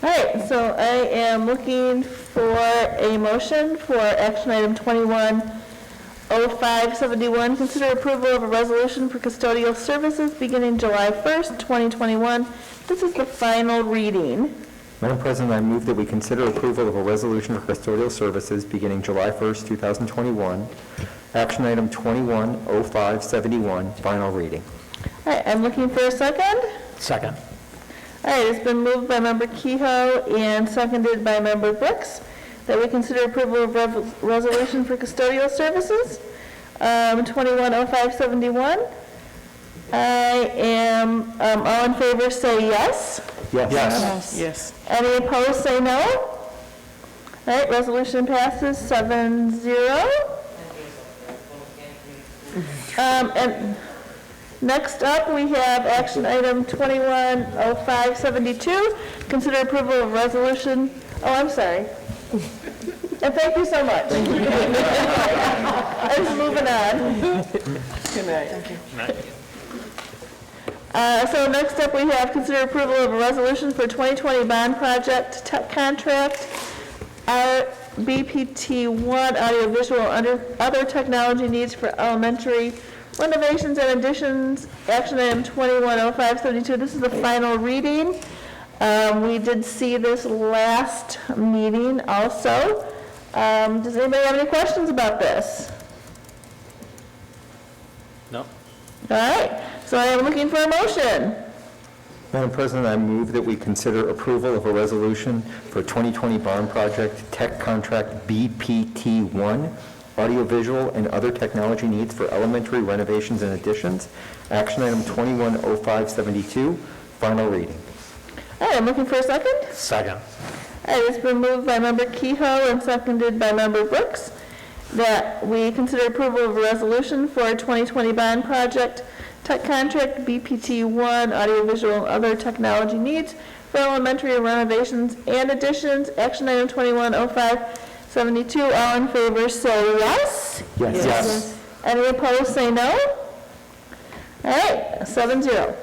All right, so I am looking for a motion for action item 210571, consider approval of a resolution for custodial services beginning July 1st, 2021. This is the final reading. Madam President, I move that we consider approval of a resolution for custodial services beginning July 1st, 2021. Action item 210571, final reading. All right, I'm looking for a second. Second. All right, it's been moved by Member Kehoe and seconded by Member Brooks that we consider approval of resolution for custodial services, 210571. I am, all in favor say yes. Yes. Yes. Yes. Any opposed say no. All right, resolution passes 7-0. And next up, we have action item 210572, consider approval of resolution, I'm sorry. And thank you so much. I'm moving on. Good night. Thank you. So next up, we have consider approval of a resolution for 2020 bond project contract, RBPT1 audiovisual other technology needs for elementary renovations and additions, action item 210572. This is the final reading. We did see this last meeting also. Does anybody have any questions about this? No. All right, so I am looking for a motion. Madam President, I move that we consider approval of a resolution for 2020 bond project tech contract BPT1, audiovisual and other technology needs for elementary renovations and additions, action item 210572, final reading. All right, I'm looking for a second. Second. All right, it's been moved by Member Kehoe and seconded by Member Brooks that we consider approval of a resolution for a 2020 bond project tech contract BPT1, audiovisual and other technology needs for elementary renovations and additions, action item 210572. All in favor say yes. Yes. Yes. Any opposed say no. All right, 7-0.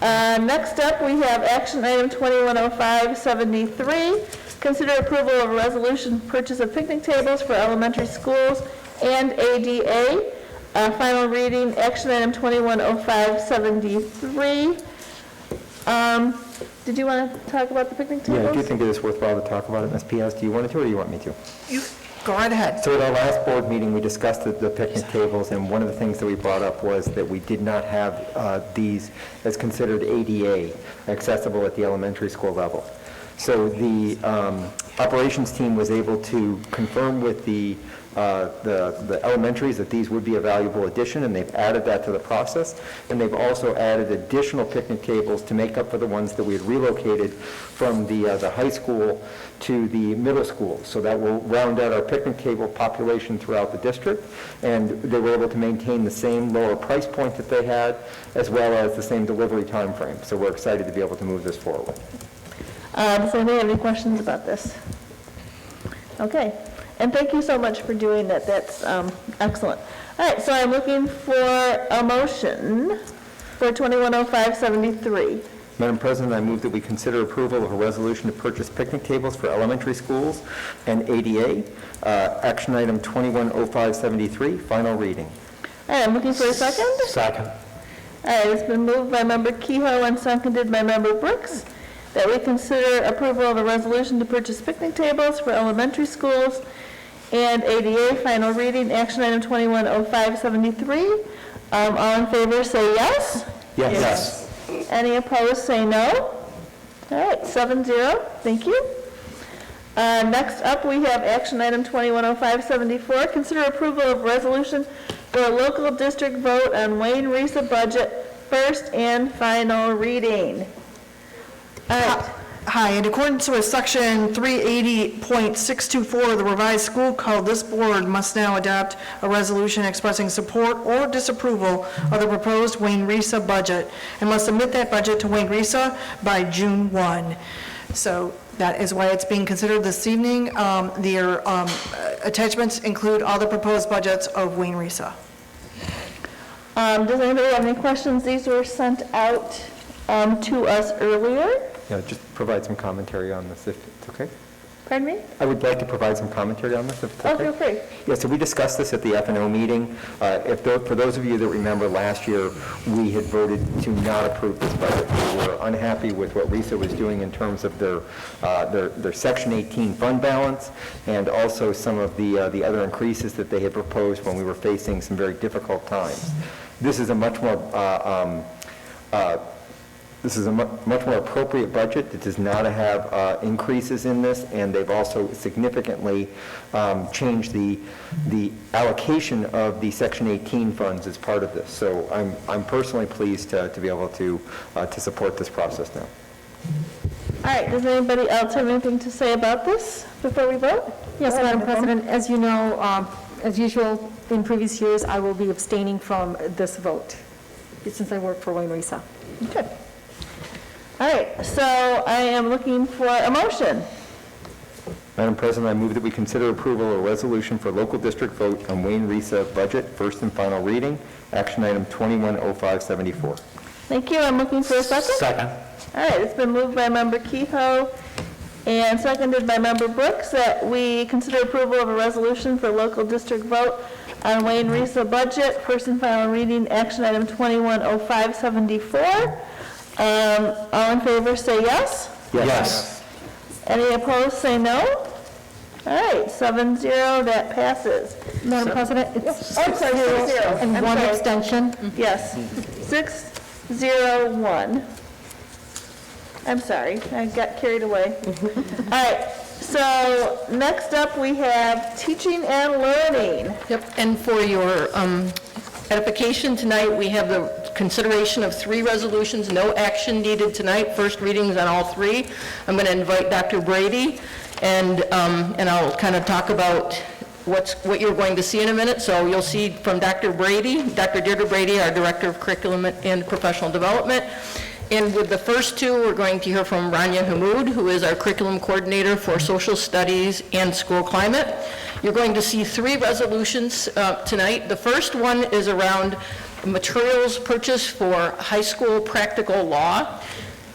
Next up, we have action item 210573. Consider approval of a resolution purchase of picnic tables for elementary schools and ADA. Final reading, action item 210573. Did you want to talk about the picnic tables? Yeah, I do think it is worthwhile to talk about it, Ms. P.S. Do you want to or do you want me to? You go right ahead. So at our last board meeting, we discussed the picnic tables, and one of the things that we brought up was that we did not have these as considered ADA accessible at the elementary school level. So the operations team was able to confirm with the elementaries that these would be a valuable addition, and they've added that to the process. And they've also added additional picnic tables to make up for the ones that we had relocated from the high school to the middle school. So that will round out our picnic table population throughout the district. And they were able to maintain the same lower price point that they had, as well as the same delivery time frame. So we're excited to be able to move this forward. Does anybody have any questions about this? Okay. And thank you so much for doing that. That's excellent. All right, so I'm looking for a motion for 210573. Madam President, I move that we consider approval of a resolution to purchase picnic tables for elementary schools and ADA. Action item 210573, final reading. All right, I'm looking for a second. Second. All right, it's been moved by Member Kehoe and seconded by Member Brooks that we consider approval of a resolution to purchase picnic tables for elementary schools and ADA. Final reading, action item 210573. All in favor say yes. Yes. Any opposed say no. All right, 7-0. Thank you. Next up, we have action item 210574. Consider approval of resolution for a local district vote on Wayne Risa budget, first and final reading. All right. Hi, in accordance with section 380.624 of the revised school code, this board must now adopt a resolution expressing support or disapproval of the proposed Wayne Risa budget and must submit that budget to Wayne Risa by June 1. So that is why it's being considered this evening. Their attachments include all the proposed budgets of Wayne Risa. Does anybody have any questions? These were sent out to us earlier. Yeah, just provide some commentary on this if it's okay. Pardon me? I would like to provide some commentary on this if it's okay. Oh, feel free. Yeah, so we discussed this at the F&O meeting. For those of you that remember last year, we had voted to not approve this budget. We were unhappy with what RISA was doing in terms of their Section 18 fund balance and also some of the other increases that they had proposed when we were facing some very difficult times. This is a much more appropriate budget. It does not have increases in this, and they've also significantly changed the allocation of the Section 18 funds as part of this. So I'm personally pleased to be able to support this process now. All right, does anybody else have anything to say about this before we vote? Yes, Madam President, as you know, as usual in previous years, I will be abstaining from this vote since I work for Wayne Risa. Okay. All right, so I am looking for a motion. Madam President, I move that we consider approval of a resolution for local district vote on Wayne Risa budget, first and final reading, action item 210574. Thank you. I'm looking for a second. Second. All right, it's been moved by Member Kehoe and seconded by Member Brooks that we consider approval of a resolution for local district vote on Wayne Risa budget, first and final reading, action item 210574. All in favor say yes. Yes. Any opposed say no. All right, 7-0, that passes. Madam President, it's I'm sorry, 6-0. and I'm one sorry. abstention. Yes, 6-0-1. I'm sorry, I got carried away. All right, so next up we have teaching and learning. Yep, and for your edification tonight, we have the consideration of 3 resolutions, no action needed tonight, first readings on all 3. I'm going to invite Dr. Brady, and I'll kind of talk about what you're going to see in a minute. So you'll see from Dr. Brady, Dr. Deirdre Brady, our Director of Curriculum and Professional Development. And with the first 2, we're going to hear from Rania Hamoud, who is our Curriculum Coordinator for Social Studies and School Climate. You're going to see 3 resolutions tonight. The first one is around materials purchase for high school practical law.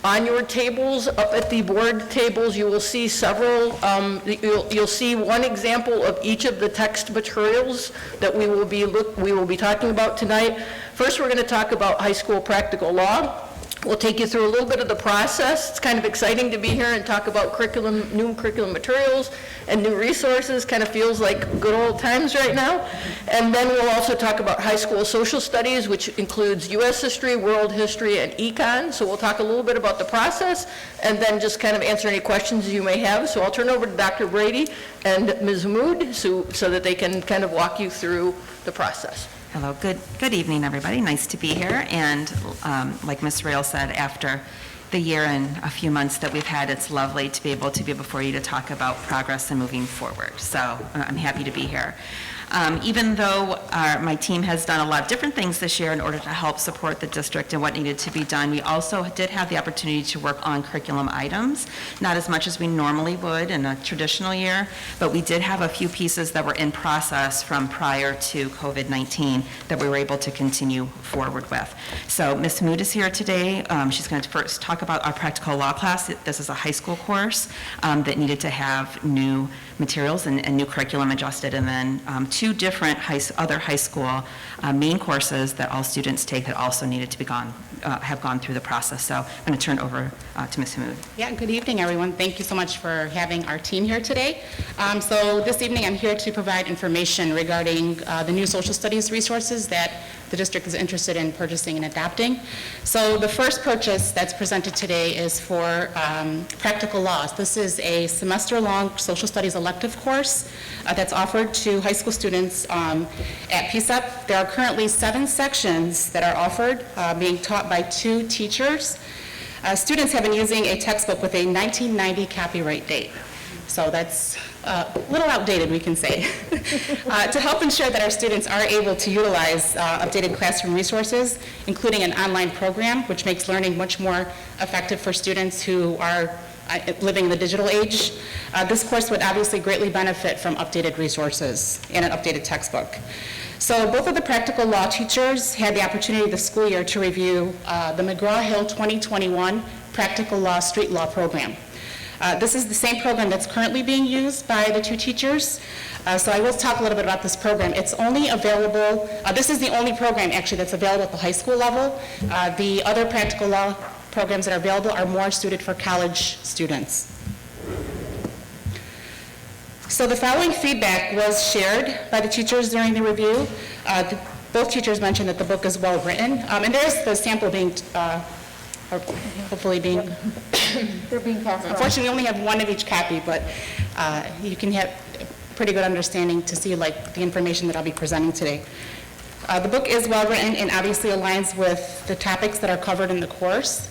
On your tables, up at the board tables, you will see several, you'll see one example of each of the text materials that we will be talking about tonight. First, we're going to talk about high school practical law. We'll take you through a little bit of the process. It's kind of exciting to be here and talk about new curriculum materials and new resources. Kind of feels like good old times right now. And then we'll also talk about high school social studies, which includes U.S. history, world history, and econ. So we'll talk a little bit about the process and then just kind of answer any questions you may have. So I'll turn over to Dr. Brady and Ms. Mood so that they can kind of walk you through the process. Hello, good evening, everybody. Nice to be here. And like Ms. Rail said, after the year and a few months that we've had, it's lovely to be able to be before you to talk about progress and moving forward. So I'm happy to be here. Even though my team has done a lot of different things this year in order to help support the district and what needed to be done, we also did have the opportunity to work on curriculum items, not as much as we normally would in a traditional year, but we did have a few pieces that were in process from prior to COVID-19 that we were able to continue forward with. So Ms. Mood is here today. She's going to first talk about our practical law class. This is a high school course that needed to have new materials and new curriculum adjusted, and then 2 different other high school main courses that all students take that also needed to be have gone through the process. So I'm going to turn it over to Ms. Hamoud. Yeah, good evening, everyone. Thank you so much for having our team here today. So this evening, I'm here to provide information regarding the new social studies resources that the district is interested in purchasing and adapting. So the first purchase that's presented today is for practical laws. This is a semester-long social studies elective course that's offered to high school students at PCCS. There are currently 7 sections that are offered, being taught by 2 teachers. Students have been using a textbook with a 1990 copyright date. So that's a little outdated, we can say. To help ensure that our students are able to utilize updated classroom resources, including an online program, which makes learning much more effective for students who are living in the digital age, this course would obviously greatly benefit from updated resources and an updated textbook. So both of the practical law teachers had the opportunity this school year to review the McGraw-Hill 2021 Practical Law Street Law Program. This is the same program that's currently being used by the 2 teachers. So I will talk a little bit about this program. It's only available, this is the only program actually that's available at the high school level. The other practical law programs that are available are more suited for college students. So the following feedback was shared by the teachers during the review. Both teachers mentioned that the book is well written, and there's the sample being hopefully being, They're being passed around. unfortunately, we only have 1 of each copy, but you can have a pretty good understanding to see like the information that I'll be presenting today. The book is well written and obviously aligns with the topics that are covered in the course.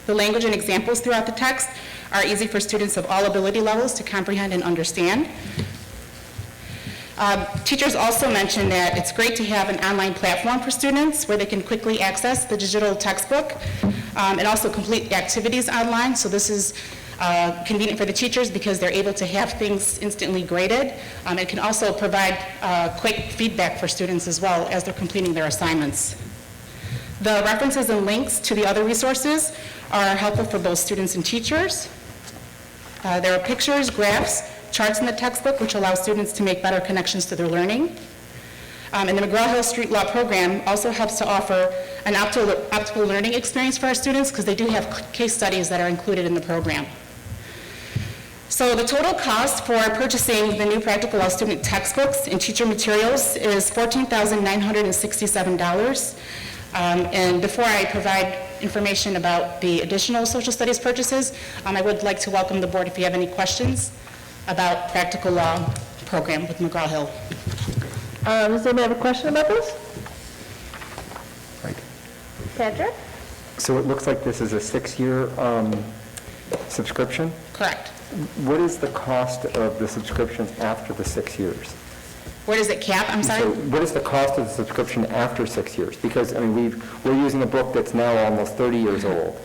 The language and examples throughout the text are easy for students of all ability levels to comprehend and understand. Teachers also mentioned that it's great to have an online platform for students where they can quickly access the digital textbook and also complete activities online. So this is convenient for the teachers because they're able to have things instantly graded. It can also provide quick feedback for students as well as they're completing their assignments. The references and links to the other resources are helpful for both students and teachers. There are pictures, graphs, charts in the textbook which allow students to make better connections to their learning. And the McGraw-Hill Street Law Program also helps to offer an optimal learning experience for our students because they do have case studies that are included in the program. So the total cost for purchasing the new Practical Law student textbooks and teacher materials is $14,967. And before I provide information about the additional social studies purchases, I would like to welcome the board if you have any questions about Practical Law program with McGraw-Hill. Does anybody have a question about this? Right. Patrick? So it looks like this is a 6-year subscription? Correct. What is the cost of the subscription after the 6 years? Where does it cap? I'm sorry? So what is the cost of the subscription after 6 years? Because, I mean, we're using a book that's now almost 30 years old.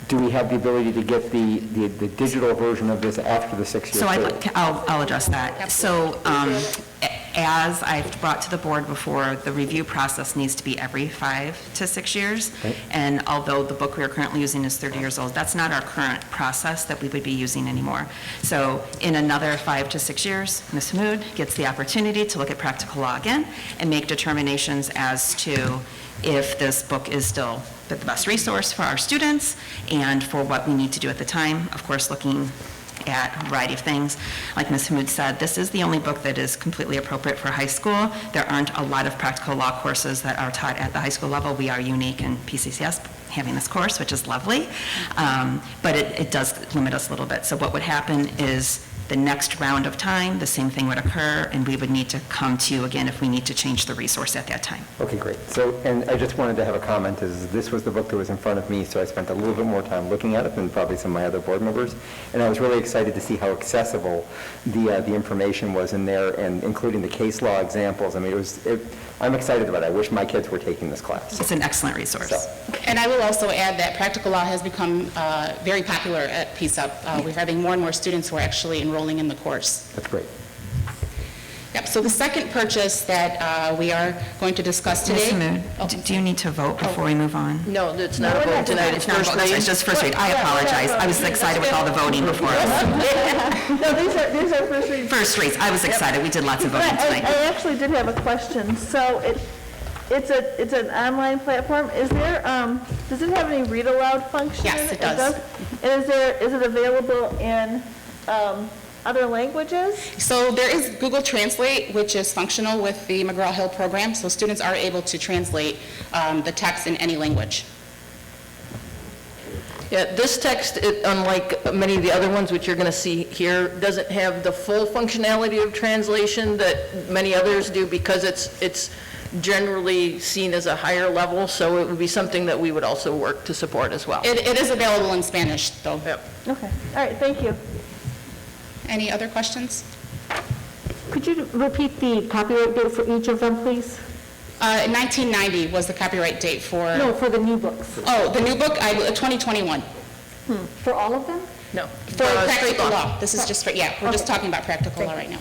Do we have the ability to get the digital version of this after the 6 years? So I'll address that. So as I've brought to the board before, the review process needs to be every 5 to 6 years. Right. And although the book we are currently using is 30 years old, that's not our current process that we would be using anymore. So in another 5 to 6 years, Ms. Hamoud gets the opportunity to look at Practical Law again and make determinations as to if this book is still the best resource for our students and for what we need to do at the time. Of course, looking at a variety of things. Like Ms. Hamoud said, this is the only book that is completely appropriate for high school. There aren't a lot of practical law courses that are taught at the high school level. We are unique in P-CCS having this course, which is lovely, but it does limit us a little bit. So what would happen is the next round of time, the same thing would occur, and we would need to come to you again if we need to change the resource at that time. Okay, great. So, and I just wanted to have a comment, is this was the book that was in front of me, so I spent a little bit more time looking at it than probably some of my other board members, and I was really excited to see how accessible the information was in there, and including the case law examples. I mean, I'm excited about it. I wish my kids were taking this class. It's an excellent resource. So. And I will also add that Practical Law has become very popular at PSUP. We're having more and more students who are actually enrolling in the course. That's great. Yep, so the second purchase that we are going to discuss today. Ms. Hamoud, do you need to vote before we move on? No, it's not a vote tonight, it's first read. It's just first read. I apologize. I was excited with all the voting before. No, these are first reads. First reads. I was excited. We did lots of voting tonight. I actually did have a question. So it's an online platform. Is there, does it have any read aloud function? Yes, it does. And is it available in other languages? So there is Google Translate, which is functional with the McGraw-Hill program, so students are able to translate the text in any language. Yeah, this text, unlike many of the other ones which you're going to see here, doesn't have the full functionality of translation that many others do because it's generally seen as a higher level, so it would be something that we would also work to support as well. It is available in Spanish, though. Yep. Okay, all right, thank you. Any other questions? Could you repeat the copyright date for each of them, please? 1990 was the copyright date for... No, for the new books. Oh, the new book, 2021. For all of them? No. For Practical Law. This is just for, yeah, we're just talking about Practical Law right now.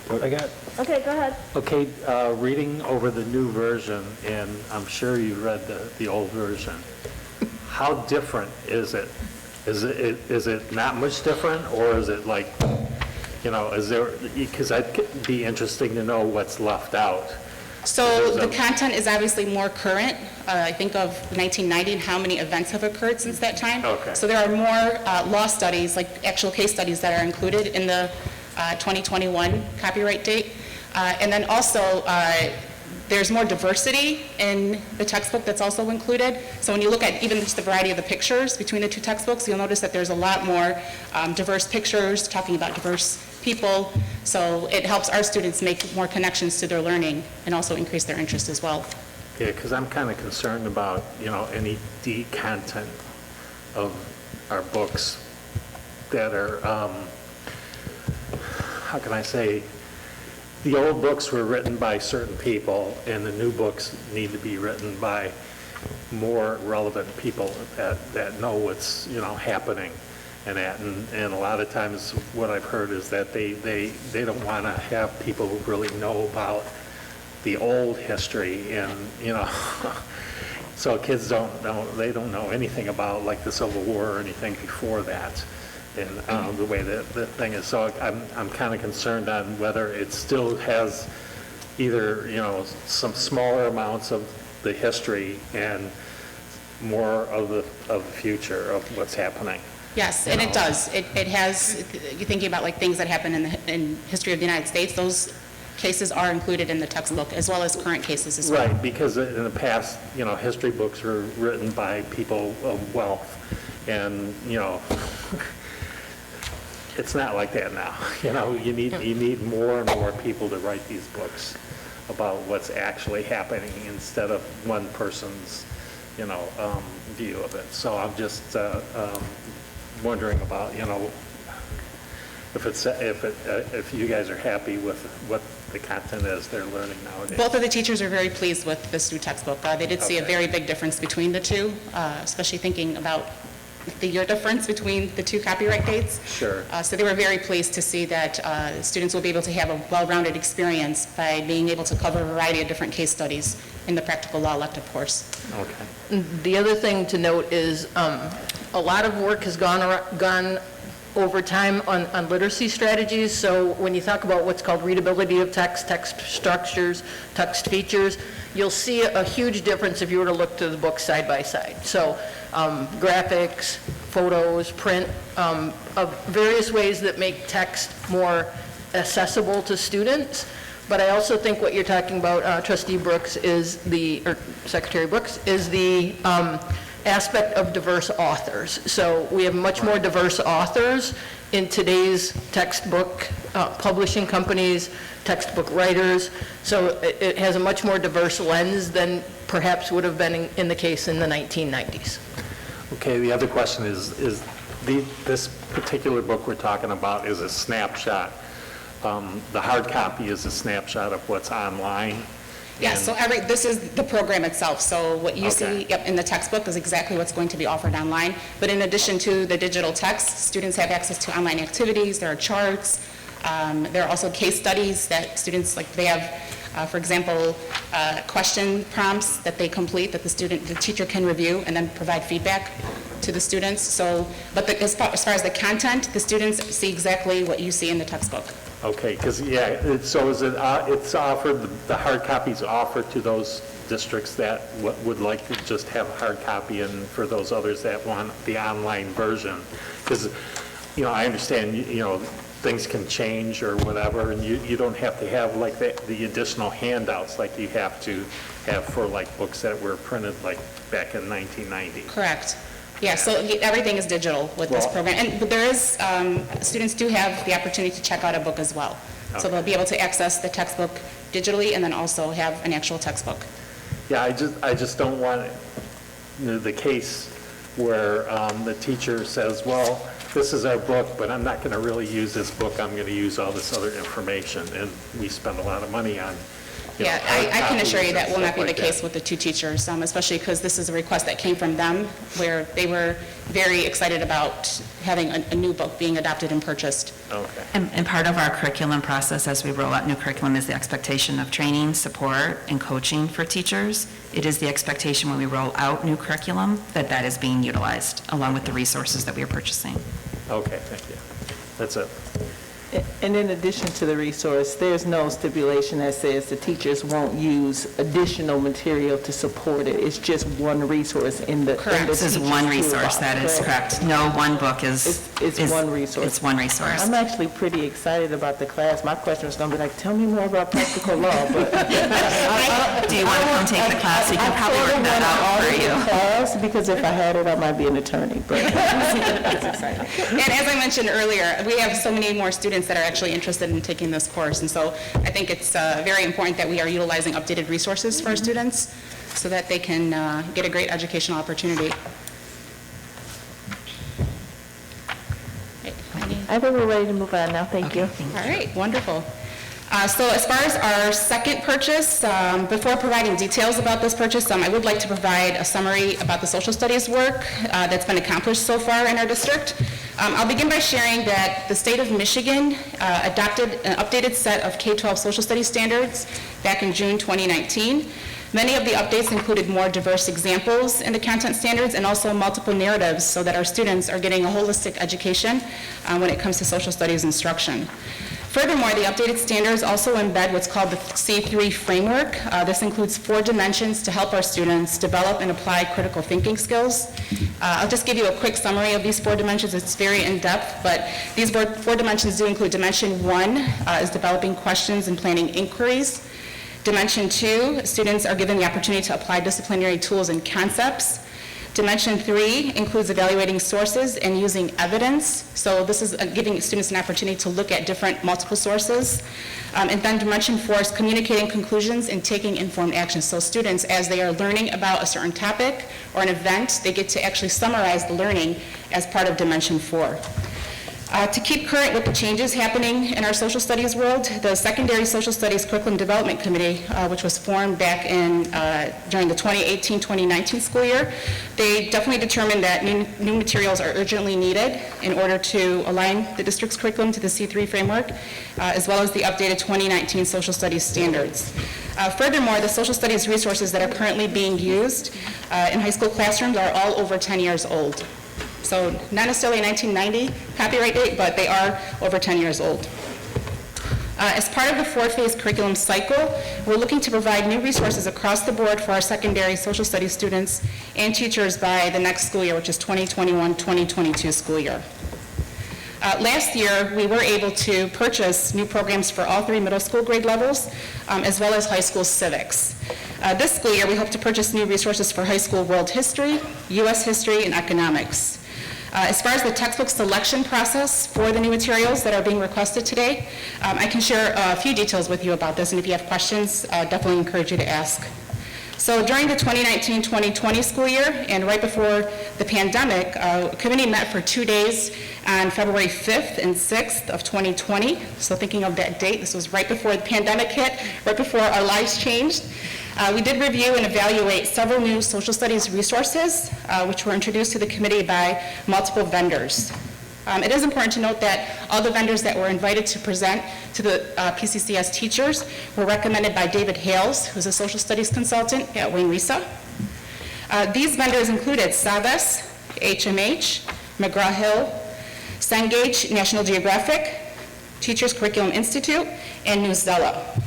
What I got? Okay, go ahead. Okay, reading over the new version, and I'm sure you read the old version. How different is it? Is it not much different, or is it like, you know, is there, because that'd be interesting to know what's left out. So the content is obviously more current. I think of 1990 and how many events have occurred since that time. Okay. So there are more law studies, like actual case studies that are included in the 2021 copyright date. And then also, there's more diversity in the textbook that's also included. So when you look at even just the variety of the pictures between the two textbooks, you'll notice that there's a lot more diverse pictures talking about diverse people. So it helps our students make more connections to their learning and also increase their interest as well. Yeah, because I'm kind of concerned about, you know, any content of our books that are, how can I say, the old books were written by certain people, and the new books need to be written by more relevant people that know what's, you know, happening and that. And a lot of times what I've heard is that they don't want to have people who really know about the old history, and, you know, so kids don't know anything about like the Civil War or anything before that. And the way that the thing is, so I'm kind of concerned on whether it still has either, you know, some smaller amounts of the history and more of the future of what's happening. Yes, and it does. It has, you're thinking about like things that happen in history of the United States, those cases are included in the textbook, as well as current cases as well. Right, because in the past, history books were written by people of wealth, and, it's not like that now. You need more and more people to write these books about what's actually happening instead of one person's, view of it. So I'm just wondering about, if you guys are happy with what the content is they're learning nowadays. Both of the teachers are very pleased with this new textbook. They did see a very big difference between the two, especially thinking about the year difference between the two copyright dates. Sure. So they were very pleased to see that students will be able to have a well-rounded experience by being able to cover a variety of different case studies in the practical law elective course. Okay. The other thing to note is a lot of work has gone over time on literacy strategies. So when you talk about what's called readability of text, text structures, text features, you'll see a huge difference if you were to look to the books side by side. So graphics, photos, print, of various ways that make text more accessible to students. But I also think what you're talking about, Trustee Brooks, or Secretary Brooks, is the aspect of diverse authors. So we have much more diverse authors in today's textbook publishing companies, textbook writers. So it has a much more diverse lens than perhaps would have been in the case in the 1990s. Okay, the other question is this particular book we're talking about is a snapshot. The hard copy is a snapshot of what's online. Yes, so this is the program itself. So what you see in the textbook is exactly what's going to be offered online. But in addition to the digital text, students have access to online activities. There are charts. There are also case studies that students, they have, for example, question prompts that they complete that the teacher can review and then provide feedback to the students. So, but as far as the content, the students see exactly what you see in the textbook. Okay, because, so is it's offered, the hard copy's offered to those districts that would like to just have a hard copy, and for those others that want the online version? Because, I understand, things can change or whatever, and you don't have to have like the additional handouts like you have to have for like books that were printed like back in 1990. Correct. Yeah, so everything is digital with this program. But there is, students do have the opportunity to check out a book as well. Okay. So they'll be able to access the textbook digitally and then also have an actual textbook. Yeah, I just don't want the case where the teacher says, well, this is our book, but I'm not going to really use this book. I'm going to use all this other information. And we spend a lot of money on Yeah, I can assure you that will not be the case with the two teachers, especially because this is a request that came from them, where they were very excited about having a new book being adopted and purchased. Okay. And part of our curriculum process as we roll out new curriculum is the expectation of training, support, and coaching for teachers. It is the expectation when we roll out new curriculum that is being utilized, along with the resources that we are purchasing. Okay, thank you. That's it. And in addition to the resource, there's no stipulation that says the teachers won't use additional material to support it. It's just one resource in the Correct. This is one resource. That is correct. No one book is... It's one resource. It's one resource. I'm actually pretty excited about the class. My question was going to be like, tell me more about practical law, but... Do you want to come take the class? We can probably work that out for you. Class, because if I had it, I might be an attorney, but it's exciting. And as I mentioned earlier, we have so many more students that are actually interested in taking this course. And so I think it's very important that we are utilizing updated resources for our students so that they can get a great educational opportunity. I think we're ready to move on now. Thank you. All right, wonderful. So as far as our second purchase, before providing details about this purchase, I would like to provide a summary about the social studies work that's been accomplished so far in our district. I'll begin by sharing that the state of Michigan adopted an updated set of K-12 social studies standards back in June 2019. Many of the updates included more diverse examples in the content standards and also multiple narratives so that our students are getting a holistic education when it comes to social studies instruction. Furthermore, the updated standards also embed what's called the C3 framework. This includes 4 dimensions to help our students develop and apply critical thinking skills. I'll just give you a quick summary of these 4 dimensions. It's very in-depth, but these 4 dimensions do include Dimension 1 is developing questions and planning inquiries. Dimension 2, students are given the opportunity to apply disciplinary tools and concepts. Dimension 3 includes evaluating sources and using evidence. So this is giving students an opportunity to look at different multiple sources. And then Dimension 4 is communicating conclusions and taking informed action. So students, as they are learning about a certain topic or an event, they get to actually summarize the learning as part of Dimension 4. To keep current with the changes happening in our social studies world, the Secondary Social Studies Curriculum Development Committee, which was formed back during the 2018-2019 school year, they definitely determined that new materials are urgently needed in order to align the district's curriculum to the C3 framework, as well as the updated 2019 social studies standards. Furthermore, the social studies resources that are currently being used in high school classrooms are all over 10 years old. So not necessarily a 1990 copyright date, but they are over 10 years old. As part of the 4-phase curriculum cycle, we're looking to provide new resources across the board for our secondary social studies students and teachers by the next school year, which is 2021-2022 school year. Last year, we were able to purchase new programs for all 3 middle school grade levels, as well as high school civics. This school year, we hope to purchase new resources for high school world history, U.S. history, and economics. As far as the textbook selection process for the new materials that are being requested today, I can share a few details with you about this, and if you have questions, definitely encourage you to ask. So during the 2019-2020 school year, and right before the pandemic, a committee met for 2 days on February 5th and 6th of 2020. So thinking of that date, this was right before the pandemic hit, right before our lives changed. We did review and evaluate several new social studies resources, which were introduced to the committee by multiple vendors. It is important to note that all the vendors that were invited to present to the P-CCS teachers were recommended by David Hales, who's a social studies consultant at Wayne Risa. These vendors included Sabes, HMH, McGraw-Hill, Cengage, National Geographic, Teachers Curriculum Institute, and Newsella.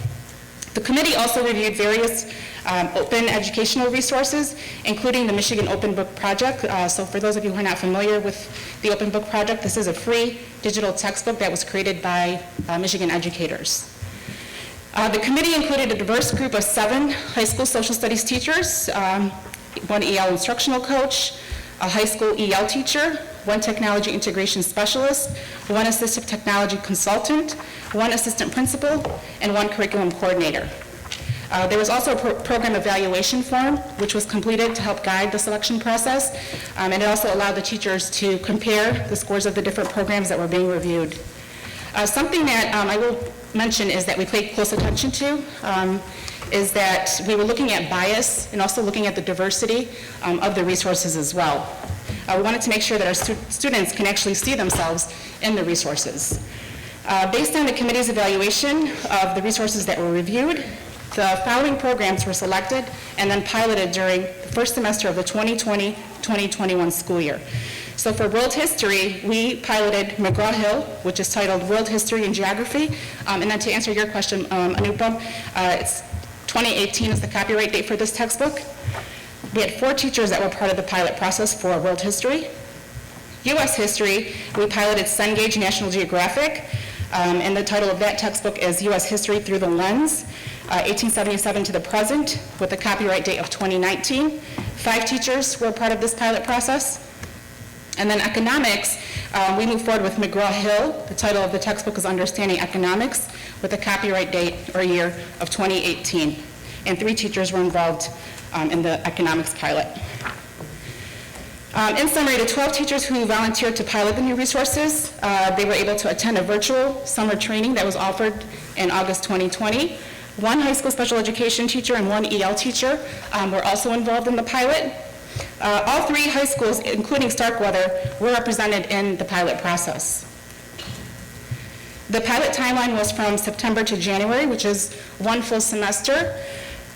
The committee also reviewed various open educational resources, including the Michigan Open Book Project. So for those of you who are not familiar with the Open Book Project, this is a free digital textbook that was created by Michigan educators. The committee included a diverse group of 7 high school social studies teachers, 1 EL instructional coach, a high school EL teacher, 1 technology integration specialist, 1 assistive technology consultant, 1 assistant principal, and 1 curriculum coordinator. There was also a program evaluation form, which was completed to help guide the selection process, and it also allowed the teachers to compare the scores of the different programs that were being reviewed. Something that I will mention is that we paid close attention to is that we were looking at bias and also looking at the diversity of the resources as well. We wanted to make sure that our students can actually see themselves in the resources. Based on the committee's evaluation of the resources that were reviewed, the following programs were selected and then piloted during the first semester of the 2020-2021 school year. So for world history, we piloted McGraw-Hill, which is titled World History and Geography. And then to answer your question, Anupam, it's 2018 is the copyright date for this textbook. We had 4 teachers that were part of the pilot process for world history. U.S. history, we piloted Cengage National Geographic, and the title of that textbook is U.S. History Through the Lens, 1877 to the present, with a copyright date of 2019. 5 teachers were part of this pilot process. And then economics, we moved forward with McGraw-Hill. The title of the textbook is Understanding Economics, with a copyright date or year of 2018. And 3 teachers were involved in the economics pilot. In summary, the 12 teachers who volunteered to pilot the new resources, they were able to attend a virtual summer training that was offered in August 2020. 1 high school special education teacher and 1 EL teacher were also involved in the pilot. All 3 high schools, including Starkweather, were represented in the pilot process. The pilot timeline was from September to January, which is 1 full semester.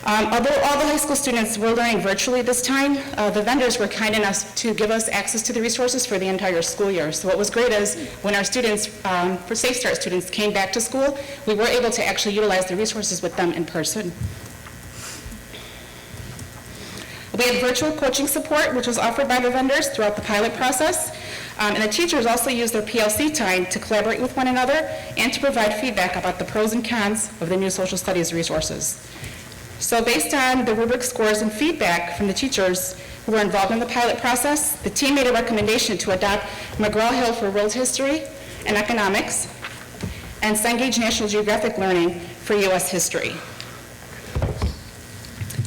Although all the high school students were learning virtually this time, the vendors were kind enough to give us access to the resources for the entire school year. So what was great is when our students, for Safe Start students, came back to school, we were able to actually utilize the resources with them in person. We had virtual coaching support, which was offered by the vendors throughout the pilot process. And the teachers also used their PLC time to collaborate with one another and to provide feedback about the pros and cons of the new social studies resources. So based on the rubric scores and feedback from the teachers who were involved in the pilot process, the team made a recommendation to adopt McGraw-Hill for World History and Economics and Cengage National Geographic Learning for U.S. History.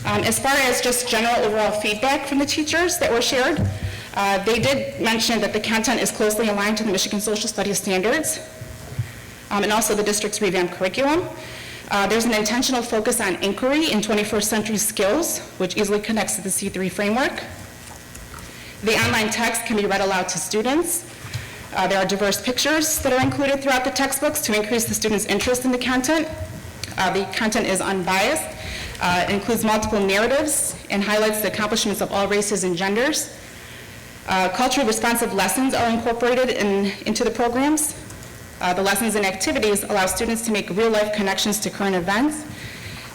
As far as just general overall feedback from the teachers that were shared, they did mention that the content is closely aligned to the Michigan Social Studies standards and also the district's revamped curriculum. There's an intentional focus on inquiry in 21st century skills, which easily connects to the C3 framework. The online text can be read aloud to students. There are diverse pictures that are included throughout the textbooks to increase the students' interest in the content. The content is unbiased. It includes multiple narratives and highlights the accomplishments of all races and genders. Culturally responsive lessons are incorporated into the programs. The lessons and activities allow students to make real-life connections to current events.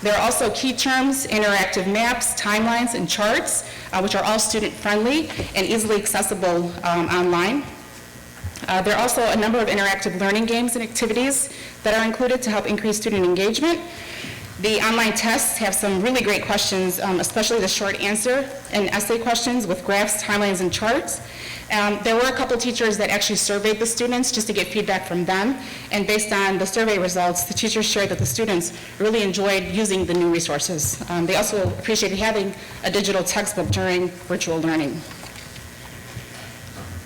There are also key terms, interactive maps, timelines, and charts, which are all student-friendly and easily accessible online. There are also a number of interactive learning games and activities that are included to help increase student engagement. The online tests have some really great questions, especially the short answer and essay questions with graphs, timelines, and charts. There were a couple teachers that actually surveyed the students just to get feedback from them, and based on the survey results, the teachers shared that the students really enjoyed using the new resources. They also appreciated having a digital textbook during virtual learning.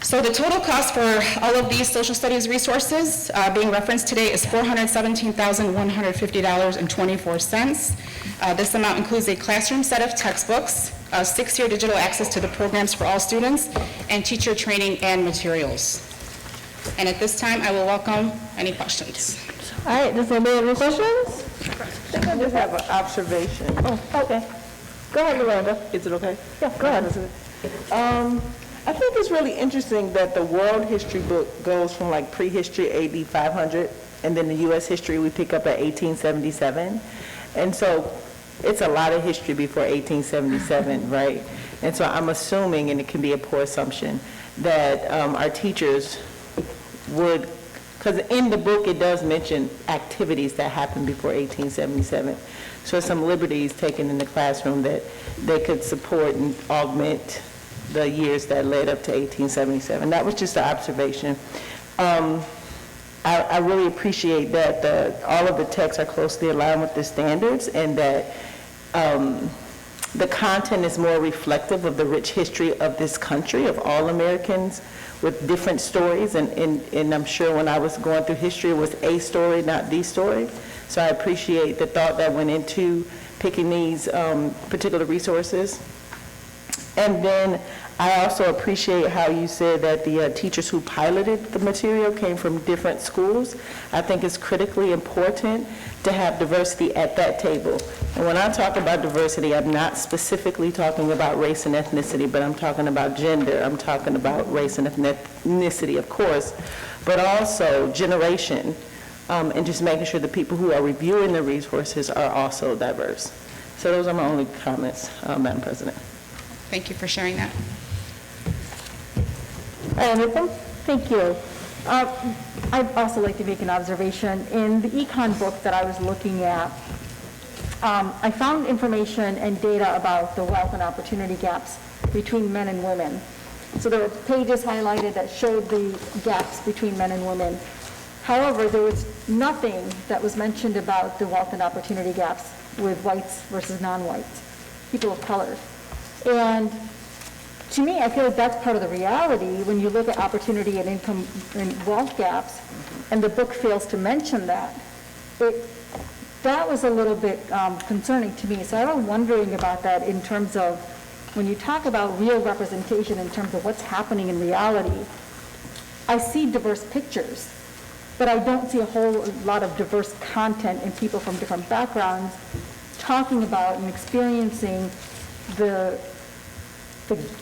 So the total cost for all of these social studies resources being referenced today is $417,150.24. This amount includes a classroom set of textbooks, 6-year digital access to the programs for all students, and teacher training and materials. And at this time, I will welcome any questions. All right, does anybody have any questions? I think I just have an observation. Oh, okay. Go ahead, Miranda. Is it okay? Yeah, go ahead. I think it's really interesting that the world history book goes from like prehistory AD 500, and then the U.S. history we pick up at 1877. And so it's a lot of history before 1877, right? And so I'm assuming, and it can be a poor assumption, that our teachers would, because in the book it does mention activities that happened before 1877. So some liberties taken in the classroom that they could support and augment the years that led up to 1877. That was just an observation. I really appreciate that all of the texts are closely aligned with the standards, and that the content is more reflective of the rich history of this country, of all Americans with different stories. And I'm sure when I was going through history, it was a story, not the story. So I appreciate the thought that went into picking these particular resources. And then I also appreciate how you said that the teachers who piloted the material came from different schools. I think it's critically important to have diversity at that table. And when I talk about diversity, I'm not specifically talking about race and ethnicity, but I'm talking about gender. I'm talking about race and ethnicity, of course, but also generation, and just making sure the people who are reviewing the resources are also diverse. So those are my only comments, Madam President. Thank you for sharing that. Thank you. I'd also like to make an observation. In the econ book that I was looking at, I found information and data about the wealth and opportunity gaps between men and women. So there were pages highlighted that showed the gaps between men and women. However, there was nothing that was mentioned about the wealth and opportunity gaps with whites versus non-whites, people of color. And to me, I feel like that's part of the reality when you look at opportunity and income and wealth gaps, and the book fails to mention that. That was a little bit concerning to me. So I'm wondering about that in terms of when you talk about real representation in terms of what's happening in reality. I see diverse pictures, but I don't see a whole lot of diverse content and people from different backgrounds talking about and experiencing the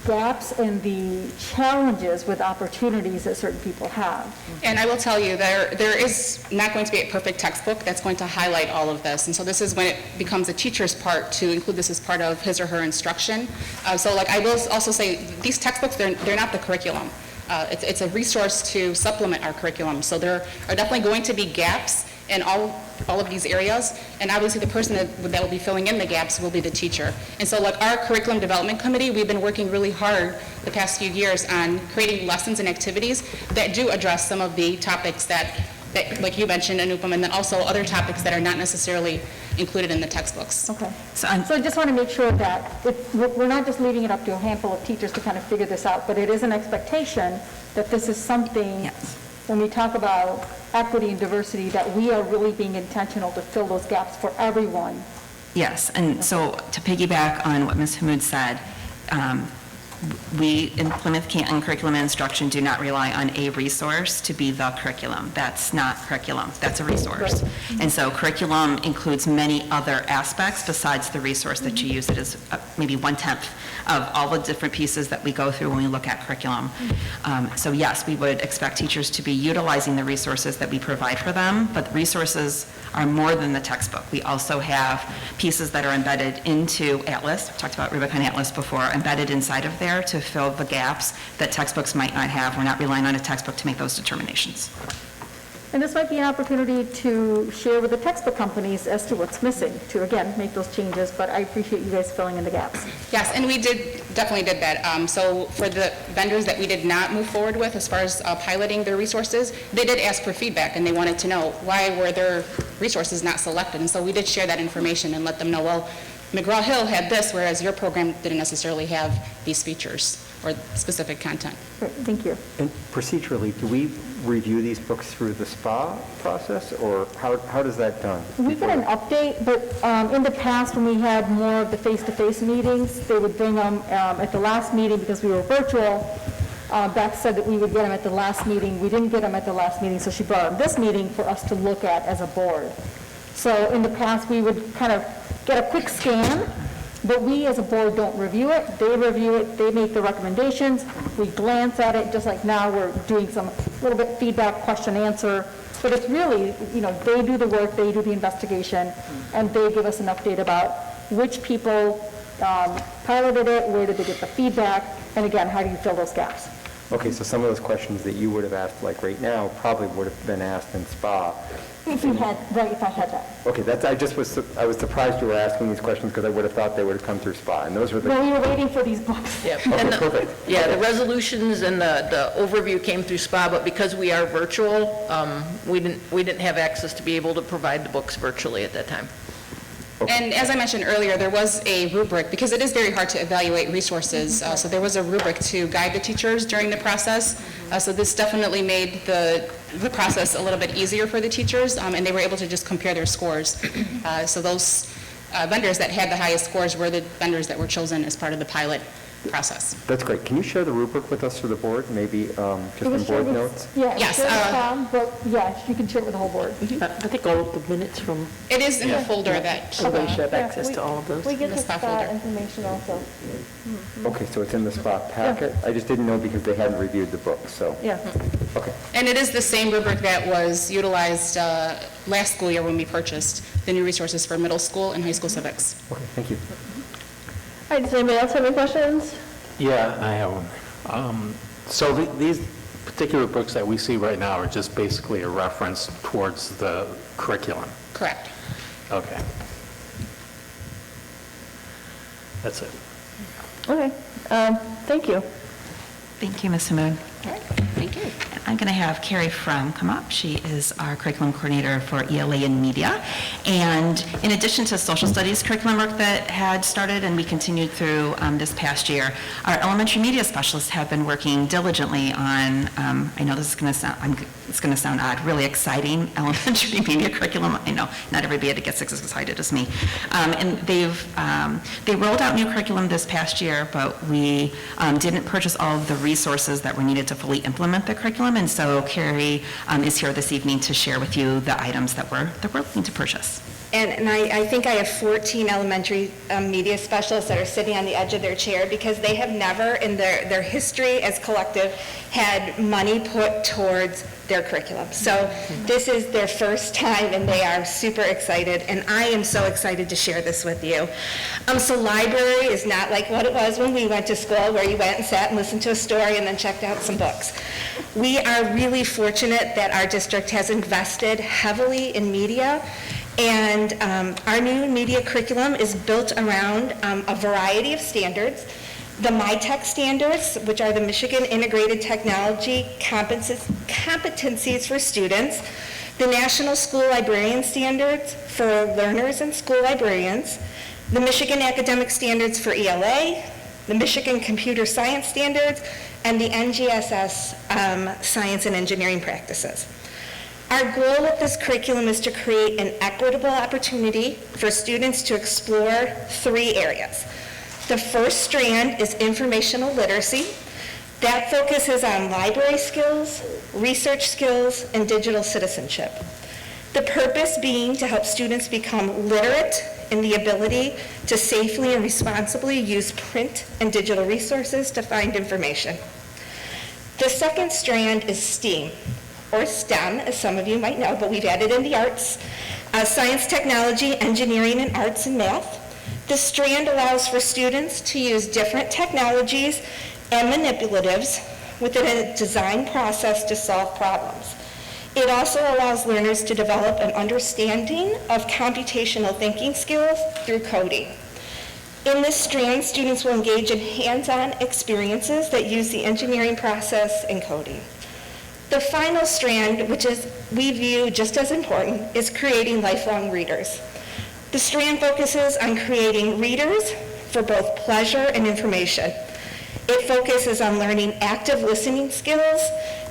gaps and the challenges with opportunities that certain people have. And I will tell you, there is not going to be a perfect textbook that's going to highlight all of this. And so this is when it becomes a teacher's part to include this as part of his or her instruction. So like I will also say, these textbooks, they're not the curriculum. It's a resource to supplement our curriculum. So there are definitely going to be gaps in all of these areas, and obviously the person that will be filling in the gaps will be the teacher. And so like our curriculum development committee, we've been working really hard the past few years on creating lessons and activities that do address some of the topics that like you mentioned, Anupam, and then also other topics that are not necessarily included in the textbooks. Okay. So I just want to make sure that we're not just leaving it up to a handful of teachers to kind of figure this out, but it is an expectation that this is something, when we talk about equity and diversity, that we are really being intentional to fill those gaps for everyone. Yes, and so to piggyback on what Ms. Hammoud said, we in Plymouth Canton Curriculum and Instruction do not rely on a resource to be the curriculum. That's not curriculum, that's a resource. And so curriculum includes many other aspects besides the resource that you use. It is maybe 1/10 of all the different pieces that we go through when we look at curriculum. So yes, we would expect teachers to be utilizing the resources that we provide for them, but resources are more than the textbook. We also have pieces that are embedded into Atlas. We talked about Rubicon Atlas before, embedded inside of there to fill the gaps that textbooks might not have. We're not relying on a textbook to make those determinations. And this might be an opportunity to share with the textbook companies as to what's missing, to again, make those changes, but I appreciate you guys filling in the gaps. Yes, and we definitely did that. So for the vendors that we did not move forward with as far as piloting their resources, they did ask for feedback and they wanted to know why were their resources not selected. And so we did share that information and let them know, well, McGraw-Hill had this, whereas your program didn't necessarily have these features or specific content. Great, thank you. And procedurally, do we review these books through the SPA process, or how does that done? We get an update, but in the past, when we had more of the face-to-face meetings, they would bring them at the last meeting because we were virtual. Beth said that we would get them at the last meeting. We didn't get them at the last meeting, so she brought them this meeting for us to look at as a board. So in the past, we would kind of get a quick scan, but we as a board don't review it. They review it, they make the recommendations, we glance at it, just like now we're doing some little bit feedback, question, answer. But it's really, they do the work, they do the investigation, and they give us an update about which people piloted it, where did they get the feedback, and again, how do you fill those gaps? Okay, so some of those questions that you would have asked, like right now, probably would have been asked in SPA. If I had that. Okay, I was surprised you were asking these questions because I would have thought they would have come through SPA, and those were the... No, we were waiting for these books. Yeah, Okay, perfect. Yeah, the resolutions and the overview came through SPA, but because we are virtual, we didn't have access to be able to provide the books virtually at that time. And as I mentioned earlier, there was a rubric, because it is very hard to evaluate resources, so there was a rubric to guide the teachers during the process. So this definitely made the process a little bit easier for the teachers, and they were able to just compare their scores. So those vendors that had the highest scores were the vendors that were chosen as part of the pilot process. That's great. Can you share the rubric with us for the board, maybe just in board notes? Yeah, Yes, but yes, you can share it with the whole board. I think all of the minutes from... It is in the folder that... Everybody should have access to all of those. We get the SPA SPA folder. information also. Okay, so it's in the SPA packet? I just didn't know because they hadn't reviewed the book, so... Yeah. Okay. And it is the same rubric that was utilized last school year when we purchased the new resources for middle school and high school civics. Okay, thank you. All right, does anybody else have any questions? Yeah, I have one. So these particular books that we see right now are just basically a reference towards the curriculum? Correct. Okay. That's it. Okay, thank you. Thank you, Ms. Hammoud. All right, thank you. I'm going to have Carrie Fromm come up. She is our curriculum coordinator for ELA and media. And in addition to social studies curriculum work that had started and we continued through this past year, our elementary media specialists have been working diligently on, I know this is going to sound odd, really exciting elementary media curriculum. I know not everybody gets as excited as me. And they rolled out new curriculum this past year, but we didn't purchase all of the resources that were needed to fully implement the curriculum. And so Carrie is here this evening to share with you the items that we're looking to purchase. And I think I have 14 elementary media specialists that are sitting on the edge of their chair because they have never in their history as collective had money put towards their curriculum. So this is their first time and they are super excited, and I am so excited to share this with you. So library is not like what it was when we went to school where you went and sat and listened to a story and then checked out some books. We are really fortunate that our district has invested heavily in media, and our new media curriculum is built around a variety of standards. The MyTech standards, which are the Michigan Integrated Technology Competencies for Students, the National School Librarian Standards for learners and school librarians, the Michigan Academic Standards for ELA, the Michigan Computer Science Standards, and the NGSS Science and Engineering Practices. Our goal with this curriculum is to create an equitable opportunity for students to explore 3 areas. The first strand is informational literacy. That focuses on library skills, research skills, and digital citizenship. The purpose being to help students become literate in the ability to safely and responsibly use print and digital resources to find information. The second strand is STEAM, or STEM, as some of you might know, but we've added in the arts, science, technology, engineering, and arts and math. This strand allows for students to use different technologies and manipulatives within a design process to solve problems. It also allows learners to develop an understanding of computational thinking skills through coding. In this strand, students will engage in hands-on experiences that use the engineering process and coding. The final strand, which is we view just as important, is creating lifelong readers. The strand focuses on creating readers for both pleasure and information. It focuses on learning active listening skills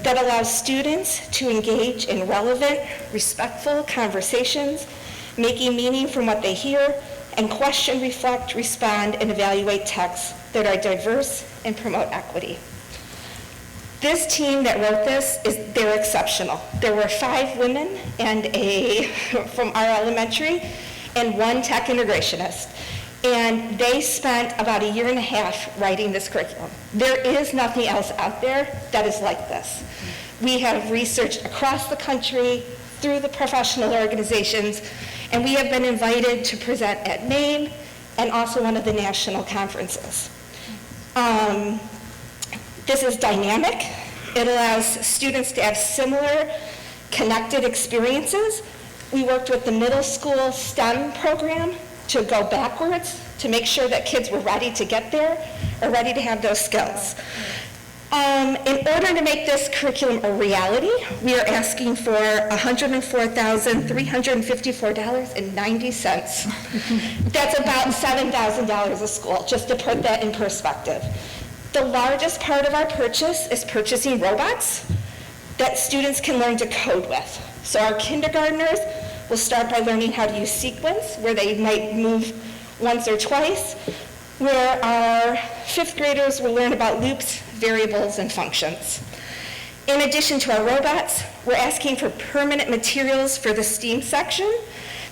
that allows students to engage in relevant, respectful conversations, making meaning from what they hear, and question, reflect, respond, and evaluate texts that are diverse and promote equity. This team that wrote this, they're exceptional. There were 5 women and from our elementary, and 1 tech integrationist. And they spent about 1.5 years writing this curriculum. There is nothing else out there that is like this. We have researched across the country, through the professional organizations, and we have been invited to present at NAME and also one of the national conferences. This is dynamic. It allows students to have similar connected experiences. We worked with the middle school STEM program to go backwards to make sure that kids were ready to get there or ready to have those skills. In order to make this curriculum a reality, we are asking for $104,354.90. That's about $7,000 a school, just to put that in perspective. The largest part of our purchase is purchasing robots that students can learn to code with. So our kindergartners will start by learning how to use sequence, where they might move once or twice, where our 5th graders will learn about loops, variables, and functions. In addition to our robots, we're asking for permanent materials for the STEAM section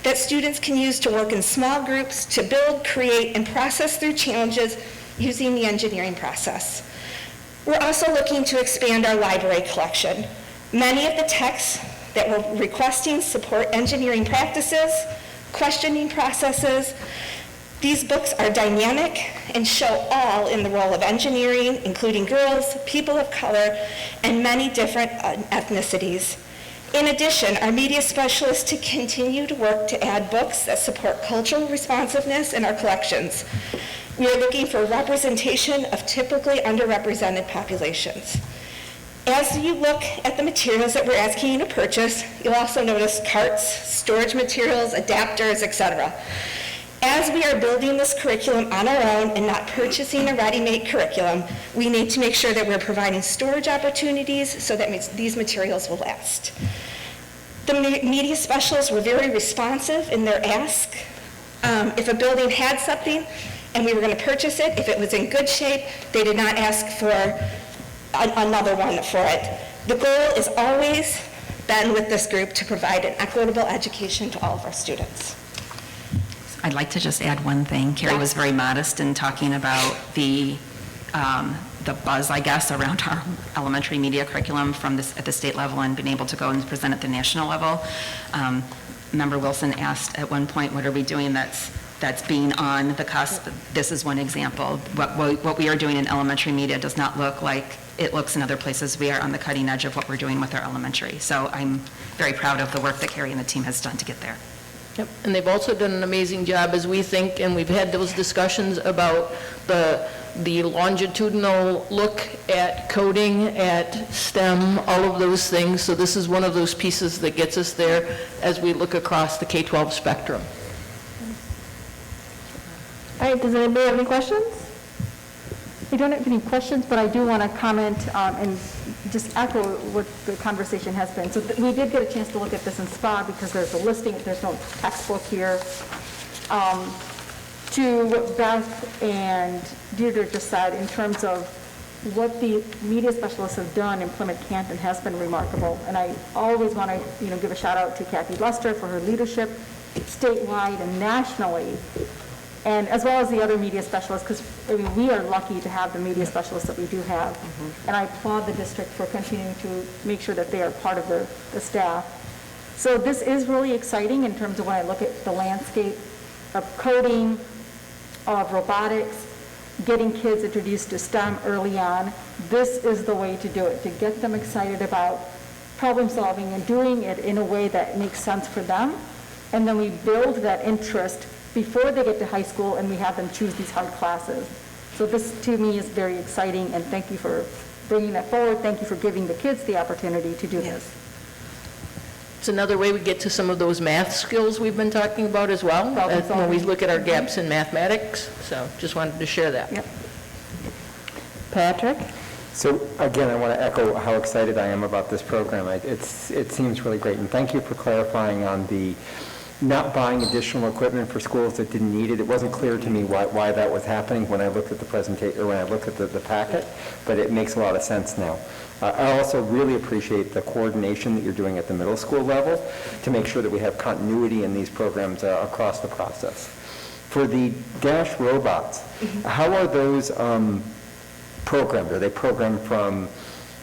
that students can use to work in small groups to build, create, and process through challenges using the engineering process. We're also looking to expand our library collection. Many of the texts that we're requesting support engineering practices, questioning processes. These books are dynamic and show all in the role of engineering, including girls, people of color, and many different ethnicities. In addition, our media specialists to continue to work to add books that support cultural responsiveness in our collections. We are looking for representation of typically underrepresented populations. As you look at the materials that we're asking you to purchase, you'll also notice carts, storage materials, adapters, etc. As we are building this curriculum on our own and not purchasing a ready-made curriculum, we need to make sure that we're providing storage opportunities so that these materials will last. The media specialists were very responsive in their ask. If a building had something and we were going to purchase it, if it was in good shape, they did not ask for another one for it. The goal has always been with this group to provide an equitable education to all of our students. I'd like to just add one thing. Carrie was very modest in talking about the buzz, I guess, around our elementary media curriculum at the state level and being able to go and present at the national level. Member Wilson asked at one point, what are we doing that's being on the cusp? This is one example. What we are doing in elementary media does not look like it looks in other places. We are on the cutting edge of what we're doing with our elementary. So I'm very proud of the work that Carrie and the team has done to get there. Yep, and they've also done an amazing job as we think, and we've had those discussions about the longitudinal look at coding, at STEM, all of those things. So this is one of those pieces that gets us there as we look across the K-12 spectrum. All right, does anybody have any questions? I don't have any questions, but I do want to comment and just echo what the conversation has been. So we did get a chance to look at this in SPA because there's a listing, there's no textbook here. To what Beth and Deirdre just said in terms of what the media specialists have done in Plymouth-Canton has been remarkable. And I always want to give a shout out to Kathy Luster for her leadership statewide and nationally, and as well as the other media specialists, because we are lucky to have the media specialists that we do have. And I applaud the district for continuing to make sure that they are part of the staff. So this is really exciting in terms of when I look at the landscape of coding, of robotics, getting kids introduced to STEM early on. This is the way to do it, to get them excited about problem solving and doing it in a way that makes sense for them. And then we build that interest before they get to high school and we have them choose these hard classes. So this to me is very exciting, and thank you for bringing that forward. Thank you for giving the kids the opportunity to do this. It's another way we get to some of those math skills we've been talking about as well, when we look at our gaps in mathematics. So just wanted to share that. Yep. Patrick? So again, I want to echo how excited I am about this program. It seems really great, and thank you for clarifying on the not buying additional equipment for schools that didn't need it. It wasn't clear to me why that was happening when I looked at the presentation, or when I looked at the packet, but it makes a lot of sense now. I also really appreciate the coordination that you're doing at the middle school level to make sure that we have continuity in these programs across the process. For the Dash robots, how are those programmed? Are they programmed from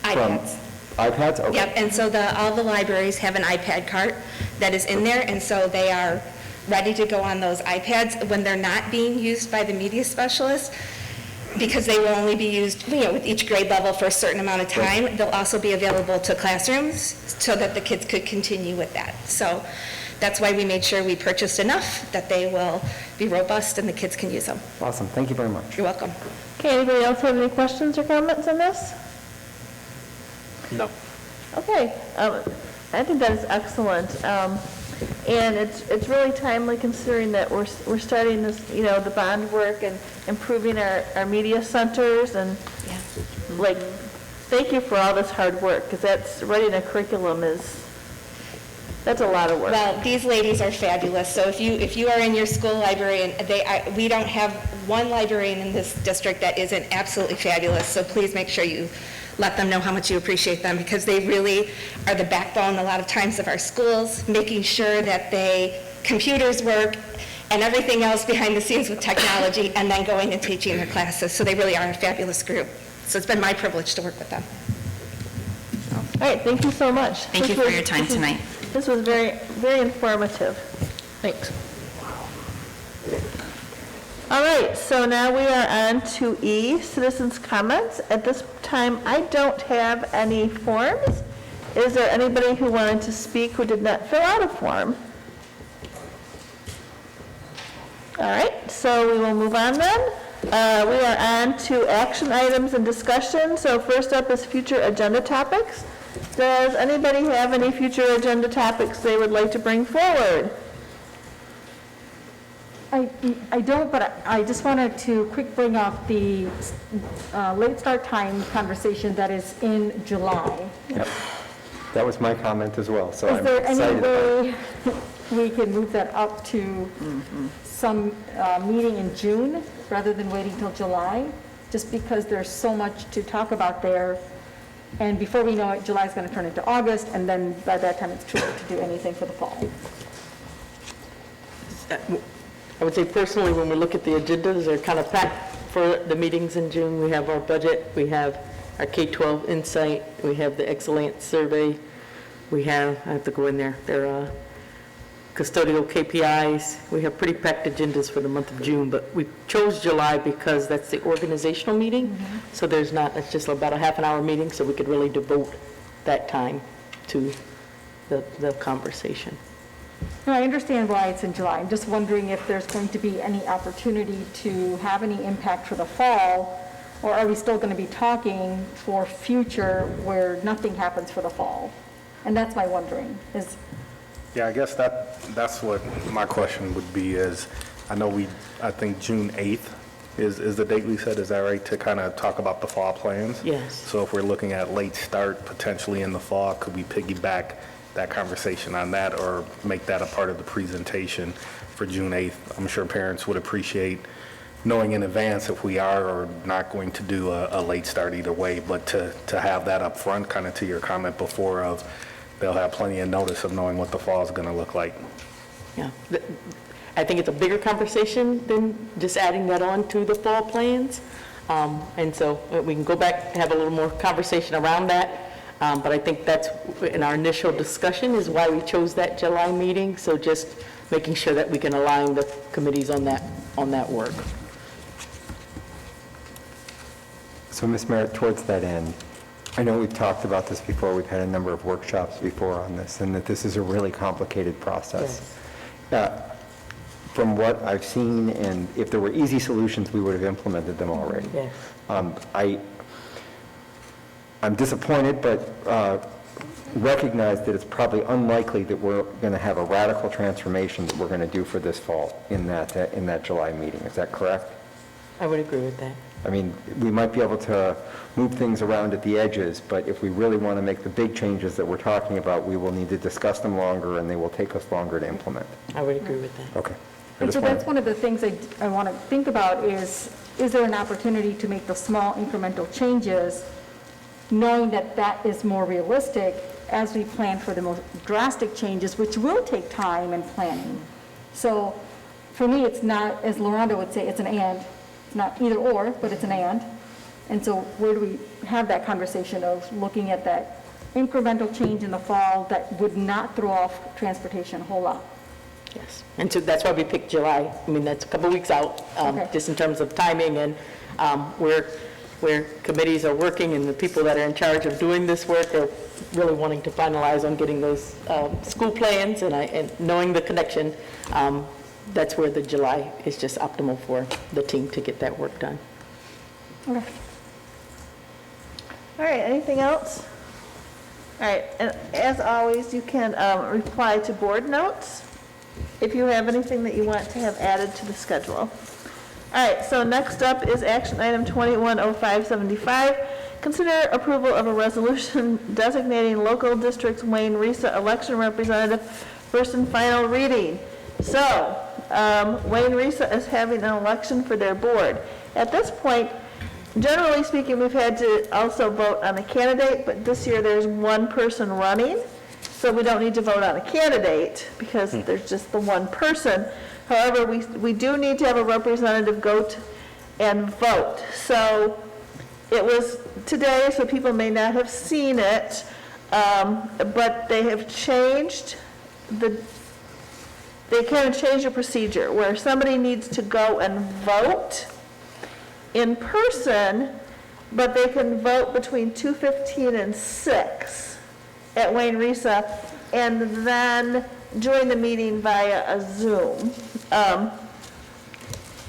iPads. iPads? Okay. Yep, and so all the libraries have an iPad cart that is in there, and so they are ready to go on those iPads when they're not being used by the media specialists, because they will only be used, with each grade level for a certain amount of time. They'll also be available to classrooms so that the kids could continue with that. So that's why we made sure we purchased enough that they will be robust and the kids can use them. Awesome. Thank you very much. You're welcome. Okay, anybody else have any questions or comments on this? No. Okay, I think that is excellent. And it's really timely considering that we're starting this, the bond work and improving our media centers, and thank you for all this hard work, because that's writing a curriculum that's a lot of work. Well, these ladies are fabulous. So if you are in your school library, and we don't have one librarian in this district that isn't absolutely fabulous, so please make sure you let them know how much you appreciate them, because they really are the backbone a lot of times of our schools, making sure that computers work and everything else behind the scenes with technology, and then going and teaching their classes. So they really are a fabulous group. So it's been my privilege to work with them. All right, thank you so much. Thank you for your time tonight. This was very, very informative. Thanks. All right, so now we are on to E, citizens' comments. At this time, I don't have any forms. Is there anybody who wanted to speak who did not fill out a form? All right, so we will move on then. We are on to action items and discussion. So first up is future agenda topics. Does anybody have any future agenda topics they would like to bring forward? I don't, but I just wanted to quick bring up the late start time conversation that is in July. Yep. That was my comment as well, so I'm Is there excited any about it. way we can move that up to some meeting in June rather than waiting till July? Just because there's so much to talk about there. And before we know it, July is going to turn into August, and then by that time it's too late to do anything for the fall. I would say personally, when we look at the agendas, they're kind of packed for the meetings in June. We have our budget, we have our K-12 insight, we have the excellence survey, we have, I have to go in there, their custodial KPIs. We have pretty packed agendas for the month of June, but we chose July because that's the organizational meeting. So there's not, it's just about a half an hour meeting, so we could really devote that time to the conversation. No, I understand why it's in July. I'm just wondering if there's going to be any opportunity to have any impact for the fall, or are we still going to be talking for future where nothing happens for the fall? And that's my wondering, is... Yeah, I guess that's what my question would be is, I think June 8th is the date we said, is that right, to kind of talk about the fall plans? Yes. So if we're looking at late start potentially in the fall, could we piggyback that conversation on that or make that a part of the presentation for June 8th? I'm sure parents would appreciate knowing in advance if we are or not going to do a late start either way, but to have that up front, kind of to your comment before of they'll have plenty of notice of knowing what the fall is going to look like. Yeah, I think it's a bigger conversation than just adding that on to the fall plans. And so we can go back and have a little more conversation around that. But I think that's in our initial discussion is why we chose that July meeting. So just making sure that we can align the committees on that work. So Ms. Merritt, towards that end, I know we've talked about this before, we've had a number of workshops before on this, and that this is a really complicated process. From what I've seen, and if there were easy solutions, we would have implemented them already. Yes. I'm disappointed, but recognize that it's probably unlikely that we're going to have a radical transformation that we're going to do for this fall in that July meeting. Is that correct? I would agree with that. I mean, we might be able to move things around at the edges, but if we really want to make the big changes that we're talking about, we will need to discuss them longer, and they will take us longer to implement. I would agree with that. Okay. And so that's one of the things I want to think about is there an opportunity to make the small incremental changes, knowing that that is more realistic as we plan for the most drastic changes, which will take time and planning. So for me, it's not, as Loranda would say, it's an and. It's not either or, but it's an and. And so where do we have that conversation of looking at that incremental change in the fall that would not throw off transportation a whole lot? Yes, and so that's why we picked July. I mean, that's a couple weeks out, just in terms of timing and where committees are working and the people that are in charge of doing this work are really wanting to finalize on getting those school plans and knowing the connection. That's where the July is just optimal for the team to get that work done. Okay. All right, anything else? All right, and as always, you can reply to board notes if you have anything that you want to have added to the schedule. All right, so next up is action item 210575. Consider approval of a resolution designating local districts Wayne Risa election representative, first and final reading. So, Wayne Risa is having an election for their board. At this point, generally speaking, we've had to also vote on a candidate, but this year there's one person running, so we don't need to vote on a candidate because there's just the one person. However, we do need to have a representative go and vote. So it was today, so people may not have seen it, but they have changed they kind of changed the procedure where somebody needs to go and vote in person, but they can vote between 2:15 and 6 at Wayne Risa, and then join the meeting via a Zoom.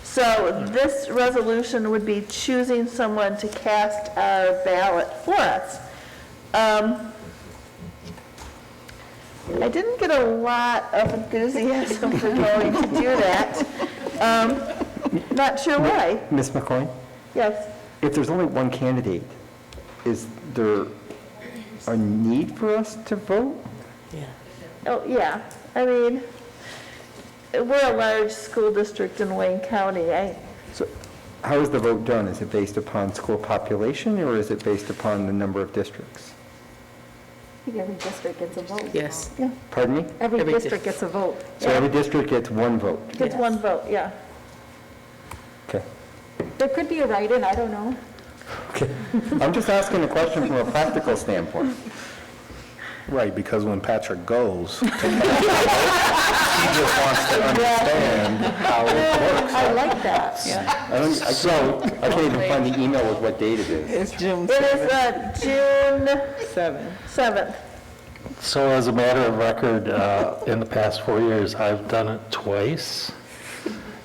So this resolution would be choosing someone to cast our ballot for us. I didn't get a lot of enthusiasm for going to do that. Not sure why. Ms. McCoy? Yes. If there's only one candidate, is there a need for us to vote? Yeah. Oh, yeah. I mean, we're a large school district in Wayne County. So how is the vote done? Is it based upon school population, or is it based upon the number of districts? think every district gets a vote. Yes. Yeah. Pardon me? Every district gets a vote. So every district gets one vote? Gets one vote, yeah. Okay. There could be a write-in, I don't know. Okay. I'm just asking a question from a practical standpoint. Right, because when Patrick goes, he just wants to understand how it works. I like that. I can't even find the email with what date it is. It's June It is June 7th. So as a matter of record, in the past 4 years, I've done it twice,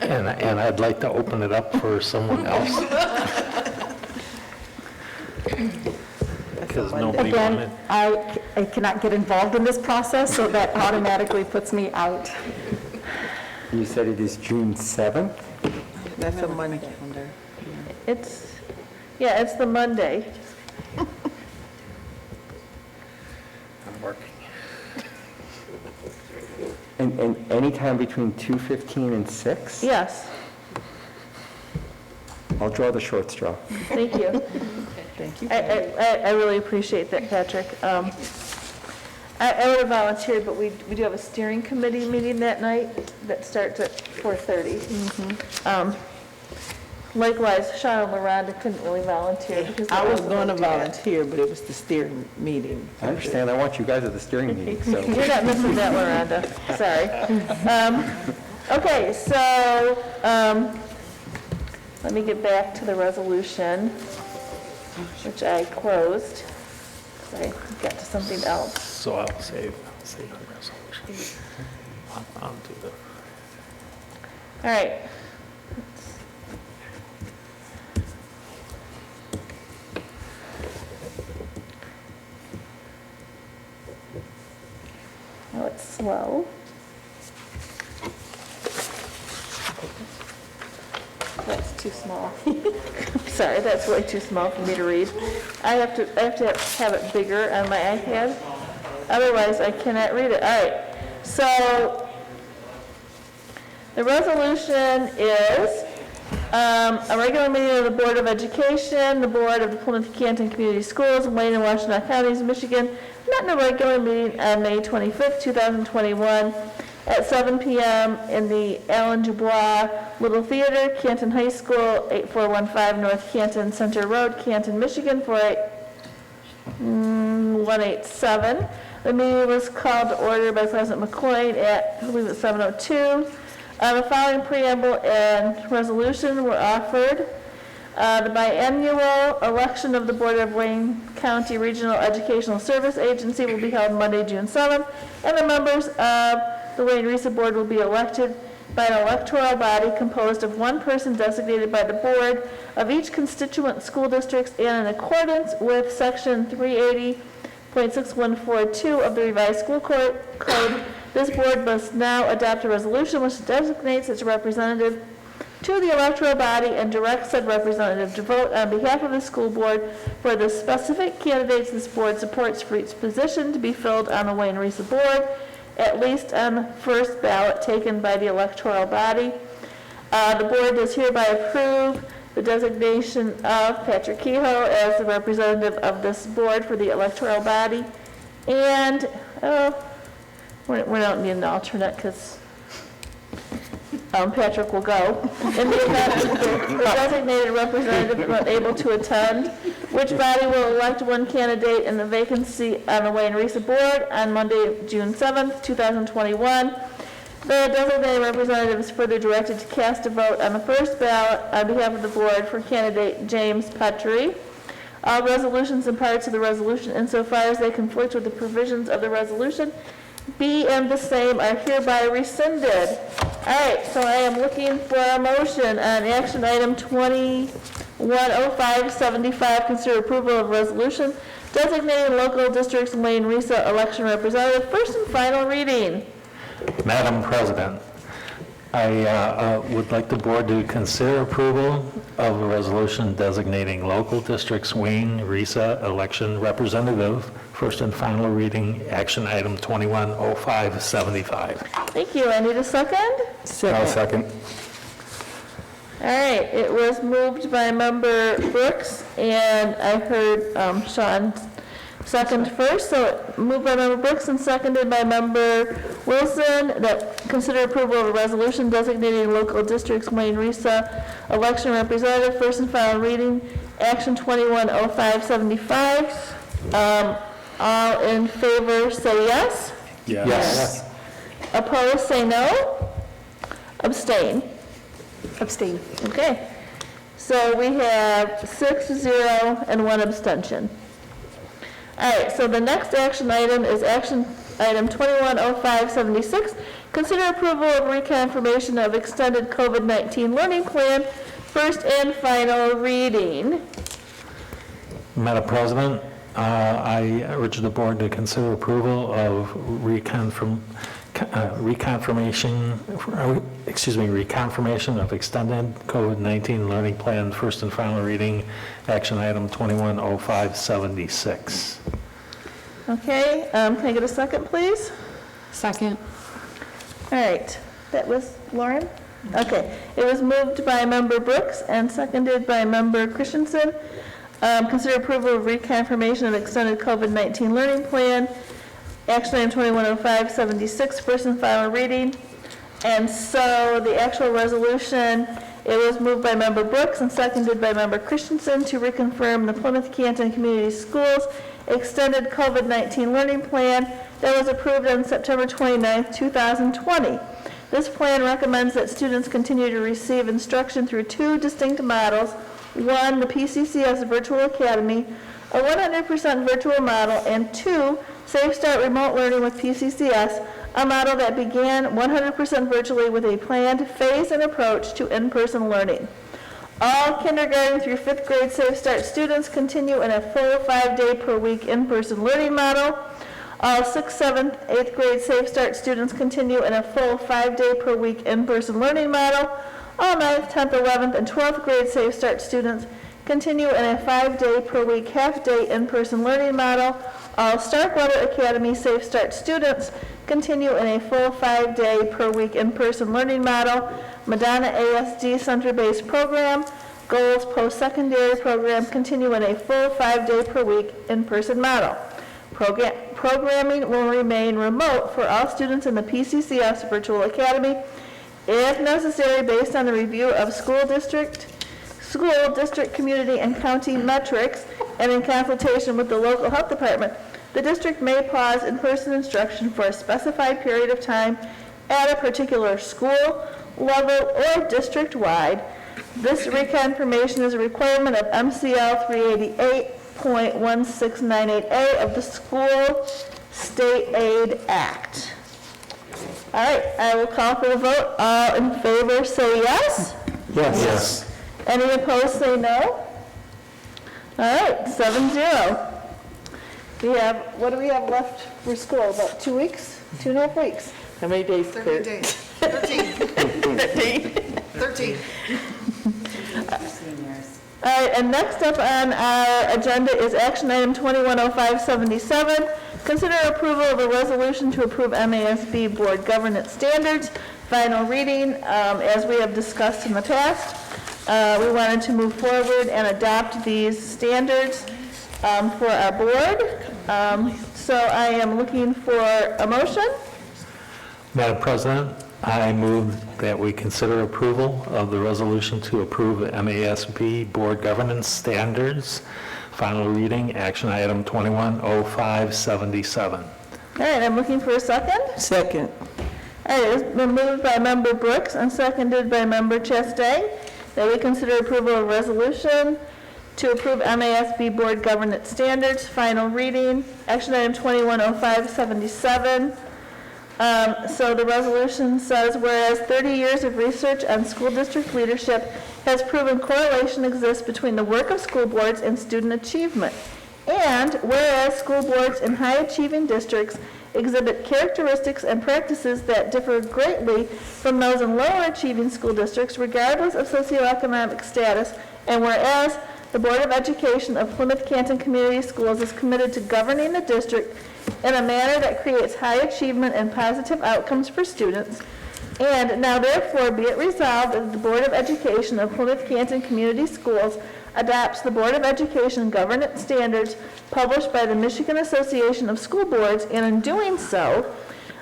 and I'd like to open it up for someone else. Because nobody wanted. Again, I cannot get involved in this process, so that automatically puts me out. You said it is June 7th? That's a Monday. It's the Monday. I'm working. And any time between 2:15 and 6? Yes, I'll draw the short straw. thank you. Thank you. I really appreciate that, Patrick. I would have volunteered, but we do have a steering committee meeting that night that starts at 4:30. Likewise, Sean and LaRonda couldn't really volunteer because I they was wasn't going to do that. volunteer, but it was the steering meeting. I understand, I want you guys at the steering meeting, so. You're not missing that, LaRonda, sorry. Okay, so, let me get back to the resolution, which I closed, because I got to something else. So I'll save the resolution. I'll do the. All right. Oh, it's slow. That's too small. Sorry, that's way too small for me to read. I have to have it bigger on my iPad. Otherwise, I cannot read it. All right. So the resolution is a regular meeting of the Board of Education, the Board of the Plymouth Canton Community Schools, Wayne and Washtenaw Counties, Michigan, met in a regular meeting on May 25th, 2021, at 7 p.m. in the Alan Dubois Little Theater, Canton High School, 8415 North Canton Center Road, Canton, Michigan, 48187. The meeting was called to order by President McCoy at, I believe it's 7:02. The following preamble and resolution were offered. The biennial election of the Board of Wayne County Regional Educational Service Agency will be held Monday, June 7th, and the members of the Wayne Resa Board will be elected by an electoral body composed of one person designated by the board of each constituent school districts, and in accordance with Section 380.6142 of the revised school code, this board must now adopt a resolution which designates its representative to the electoral body and directs said representative to vote on behalf of the school board for the specific candidates this board supports for each position to be filled on the Wayne Resa Board, at least on the first ballot taken by the electoral body. The board does hereby approve the designation of Patrick Kehoe as the representative of this board for the electoral body. And, we don't need an alternate because Patrick will go. In the event the designated representative is not able to attend, which body will elect one candidate in the vacancy on the Wayne Resa Board on Monday, June 7th, 2021. The designated representative is further directed to cast a vote on the first ballot on behalf of the board for candidate James Petrie. All resolutions and parts of the resolution, insofar as they conflict with the provisions of the resolution, B and the same are hereby rescinded. All right, so I am looking for a motion on action item 210575, consider approval of resolution designating local districts Wayne Resa election representative, first and final reading. Madam President, I would like the board to consider approval of a resolution designating local districts Wayne Resa election representative, first and final reading, action item 210575. Thank you. I need a second. I'll second. All right, it was moved by member Brooks, and I heard Sean Second first, so moved by Member Brooks and seconded by Member Wilson, that consider approval of a resolution designating local districts Wayne Risa election representative, first and final reading, Action 210575. All in favor say yes. Yes. Opposed say no. Abstain. Abstain. Okay. So we have 6-0 and 1 abstention. All right, so the next action item is action item 210576. Consider approval of reconfirmation of extended COVID-19 learning plan, first and final reading. Madam President, I urge the board to consider approval of reconfirmation of extended COVID-19 learning plan, first and final reading, action item 210576. Okay, can I get a second, please? Second. All right, that was Lauren? Okay, it was moved by Member Brooks and seconded by Member Christensen. Consider approval of reconfirmation of extended COVID-19 learning plan, action item 210576, first and final reading. And so the actual resolution, it was moved by Member Brooks and seconded by Member Christensen to reconfirm the Plymouth Canton Community Schools extended COVID-19 learning plan that was approved on September 29th, 2020. This plan recommends that students continue to receive instruction through 2 distinct models. 1, the P-CCS Virtual Academy, a 100% virtual model, and 2, Safe Start Remote Learning with P-CCS, a model that began 100% virtually with a planned phase and approach to in-person learning. All kindergarten through 5th grade Safe Start students continue in a full 5-day per week in-person learning model. All 6th, 7th, 8th grade Safe Start students continue in a full 5-day per week in-person learning model. All 9th, 10th, 11th, and 12th grade Safe Start students continue in a 5-day per week half-day in-person learning model. All Starkweather Academy Safe Start students continue in a full 5-day per week in-person learning model. Madonna ASD Center-based program, Goals Post-Secondary program continue in a full 5-day per week in-person model. Programming will remain remote for all students in the P-CCS Virtual Academy, if necessary, based on the review of school district, community, and county metrics, and in consultation with the local health department. The district may pause in-person instruction for a specified period of time at a particular school level or district-wide. This reconfirmation is a requirement of MCL 388.1698A of the School State Aid Act. All right, I will call for the vote. All in favor say yes. Yes. Any opposed say no. All right, 7-0. We have, what do we have left for school? About 2 weeks? 2.5 weeks? How many days? 30 days. 13. 13. All right, and next up on our agenda is action item 210577. Consider approval of a resolution to approve MASB board governance standards. Final reading, as we have discussed in the past. We wanted to move forward and adopt these standards for our board. So I am looking for a motion. Madam President, I move that we consider approval of the resolution to approve MASB board governance standards. Final reading, action item 210577. All right, I'm looking for a second. Second. All right, it's been moved by Member Brooks and seconded by Member Chastain that we consider approval of resolution to approve MASB board governance standards. Final reading, action item 210577. So the resolution says, whereas 30 years of research on school district leadership has proven correlation exists between the work of school boards and student achievement, and whereas school boards in high-achieving districts exhibit characteristics and practices that differ greatly from those in lower-achieving school districts, regardless of socioeconomic status, and whereas the Board of Education of Plymouth Canton Community Schools is committed to governing the district in a manner that creates high achievement and positive outcomes for students. And now therefore be it resolved that the Board of Education of Plymouth Canton Community Schools adopts the Board of Education governance standards published by the Michigan Association of School Boards, and in doing so,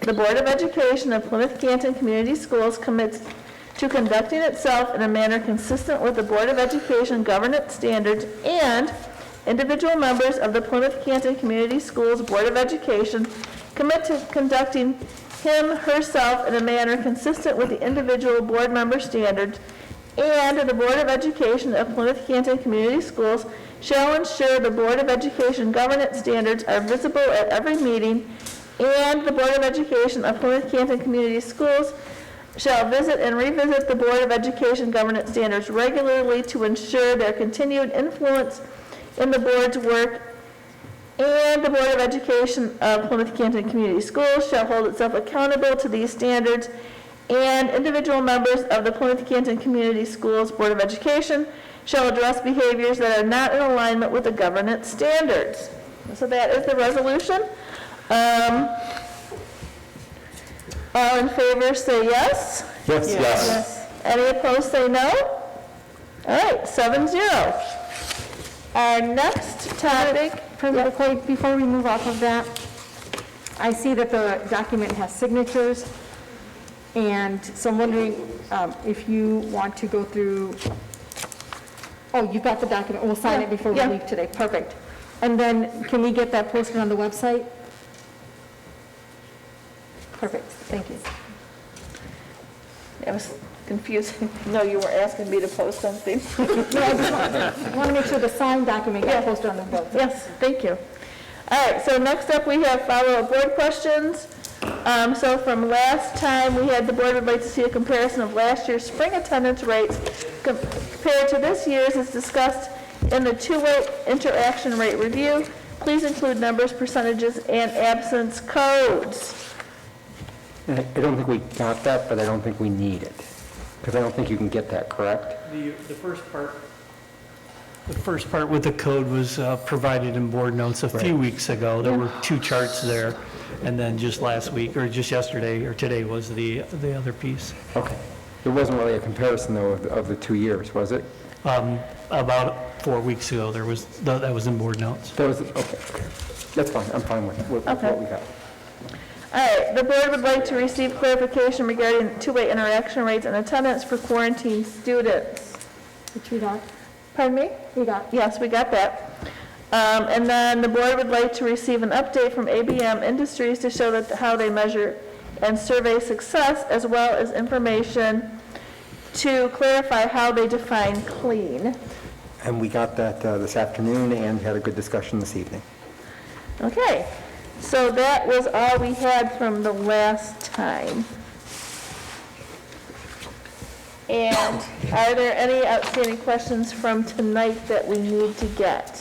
the Board of Education of Plymouth Canton Community Schools commits to conducting itself in a manner consistent with the Board of Education governance standards, and individual members of the Plymouth Canton Community Schools Board of Education commit to conducting herself in a manner consistent with the individual board member standards, and the Board of Education of Plymouth Canton Community Schools shall ensure the Board of Education governance standards are visible at every meeting, and the Board of Education of Plymouth Canton Community Schools shall visit and revisit the Board of Education governance standards regularly to ensure their continued influence in the board's work, and the Board of Education of Plymouth Canton Community Schools shall hold itself accountable to these standards, and individual members of the Plymouth Canton Community Schools Board of Education shall address behaviors that are not in alignment with the governance standards. So that is the resolution. All in favor say yes. Yes. Yes. Any opposed say no. All right, 7-0. Our next topic. President McCoy, before we move off of that, I see that the document has signatures, and so I'm wondering if you want to go through, oh, you've got the document, we'll sign it before we leave today, perfect. And then can we get that posted on the website? Perfect, thank you. It was confusing. No, you were asking me to post something. No, I just want to make sure the signed document gets posted on the website. Yes, thank you. All right, so next up we have follow-up board questions. So from last time, we had the board would like to see a comparison of last year's spring attendance rates compared to this year's as discussed in the two-way interaction rate review. Please include numbers, percentages, and absence codes. I don't think we got that, but I don't think we need it, because I don't think you can get that, correct? The first part with the code was provided in board notes a few weeks ago. There were two charts there, and then just last week, or just yesterday, or today was the other piece. Okay. There wasn't really a comparison, though, of the 2 years, was it? About 4 weeks ago, that was in board notes. That was, okay. That's fine. I'm fine with what we got. All right, the board would like to receive clarification regarding two-way interaction rates and attendance for quarantine students. Which we got. Pardon me? We got. Yes, we got that. And then the board would like to receive an update from ABM Industries to show that how they measure and survey success, as well as information to clarify how they define clean. And we got that this afternoon and had a good discussion this evening. Okay, so that was all we had from the last time. And are there any outstanding questions from tonight that we need to get?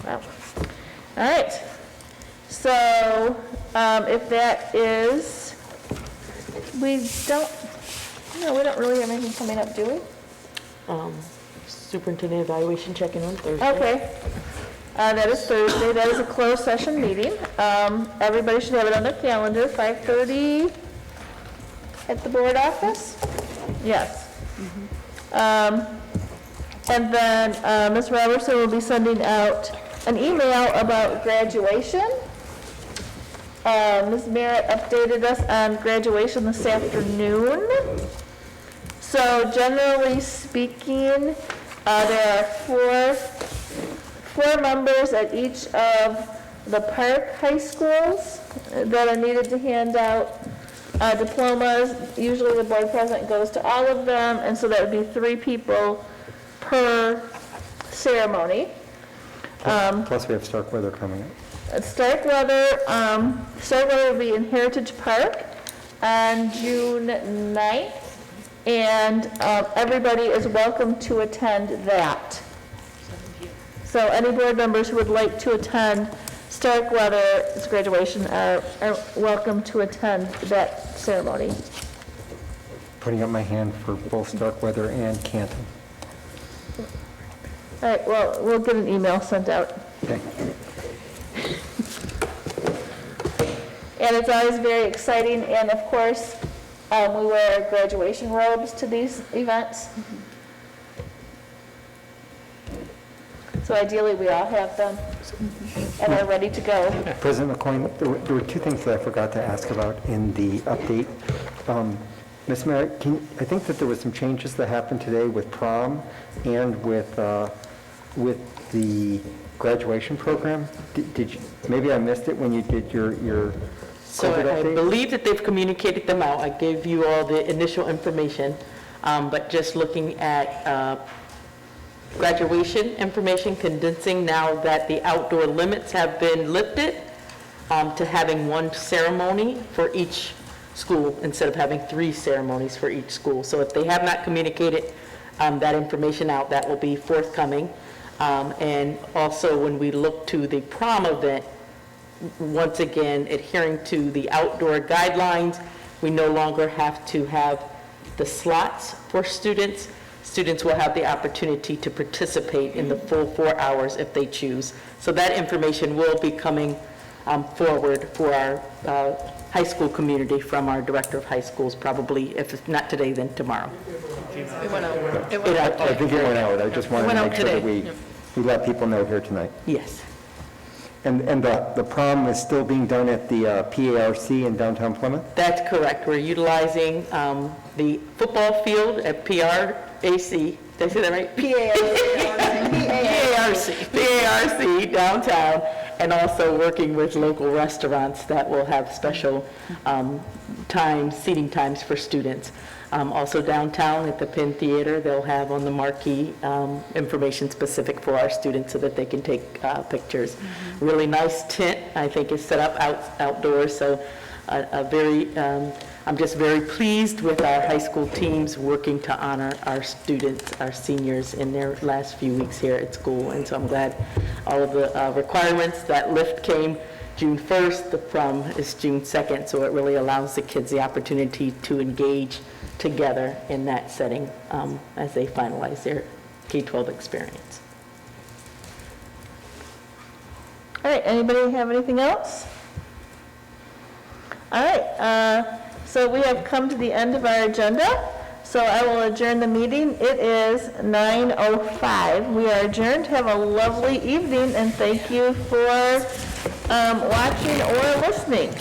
Well, all right. So if that is, we don't really have anything coming up, do we? Superintendent evaluation check-in on Thursday. Okay. That is Thursday. That is a closed session meeting. Everybody should have it on their calendar, 5:30 at the board office? Yes. And then Ms. Robertson will be sending out an email about graduation. Ms. Merritt updated us on graduation this afternoon. So generally speaking, there are four members at each of the park high schools that are needed to hand out diplomas. Usually the board president goes to all of them, and so that would be 3 people per ceremony. Plus we have Starkweather coming up. Starkweather will be in Heritage Park on June 9th, and everybody is welcome to attend that. So any board members who would like to attend Starkweather's graduation are welcome to attend that ceremony. Putting up my hand for both Starkweather and Canton. All right, well, we'll get an email sent out. Okay. And it's always very exciting, and of course, We wear graduation robes to these events. So ideally, we all have them and are ready to go. President McCoy, there were two things that I forgot to ask about in the update. Ms. Merritt, I think that there was some changes that happened today with prom and with the graduation program. Did you, maybe I missed it when you did your So COVID I update? believe that they've communicated them out. I gave you all the initial information, but just looking at graduation information, condensing now that the outdoor limits have been lifted to having one ceremony for each school instead of having 3 ceremonies for each school. So if they have not communicated that information out, that will be forthcoming. And also when we look to the prom event, once again, adhering to the outdoor guidelines, we no longer have to have the slots for students. Students will have the opportunity to participate in the full 4 hours if they choose. So that information will be coming forward for our high school community from our director of high schools, probably, if it's not today, then tomorrow. I think it went out. I just wanted to make sure that we let people know here tonight. Yes. And the prom is still being done at the PARC in downtown Plymouth? That's correct. We're utilizing the football field at PRAC. Did I say that right? PARC downtown, and also working with local restaurants that will have special seating times for students. Also downtown at the Penn Theater, they'll have on the marquee information specific for our students so that they can take pictures. Really nice tent, I think, is set up outdoors, so I'm just very pleased with our high school teams working to honor our students, our seniors, in their last few weeks here at school. And so I'm glad all of the requirements, that lift came June 1st, the prom is June 2nd, so it really allows the kids the opportunity to engage together in that setting as they finalize their K-12 experience. All right, anybody have anything else? All right, so we have come to the end of our agenda, so I will adjourn the meeting. It is 9:05. We are adjourned. Have a lovely evening, and thank you for watching or listening.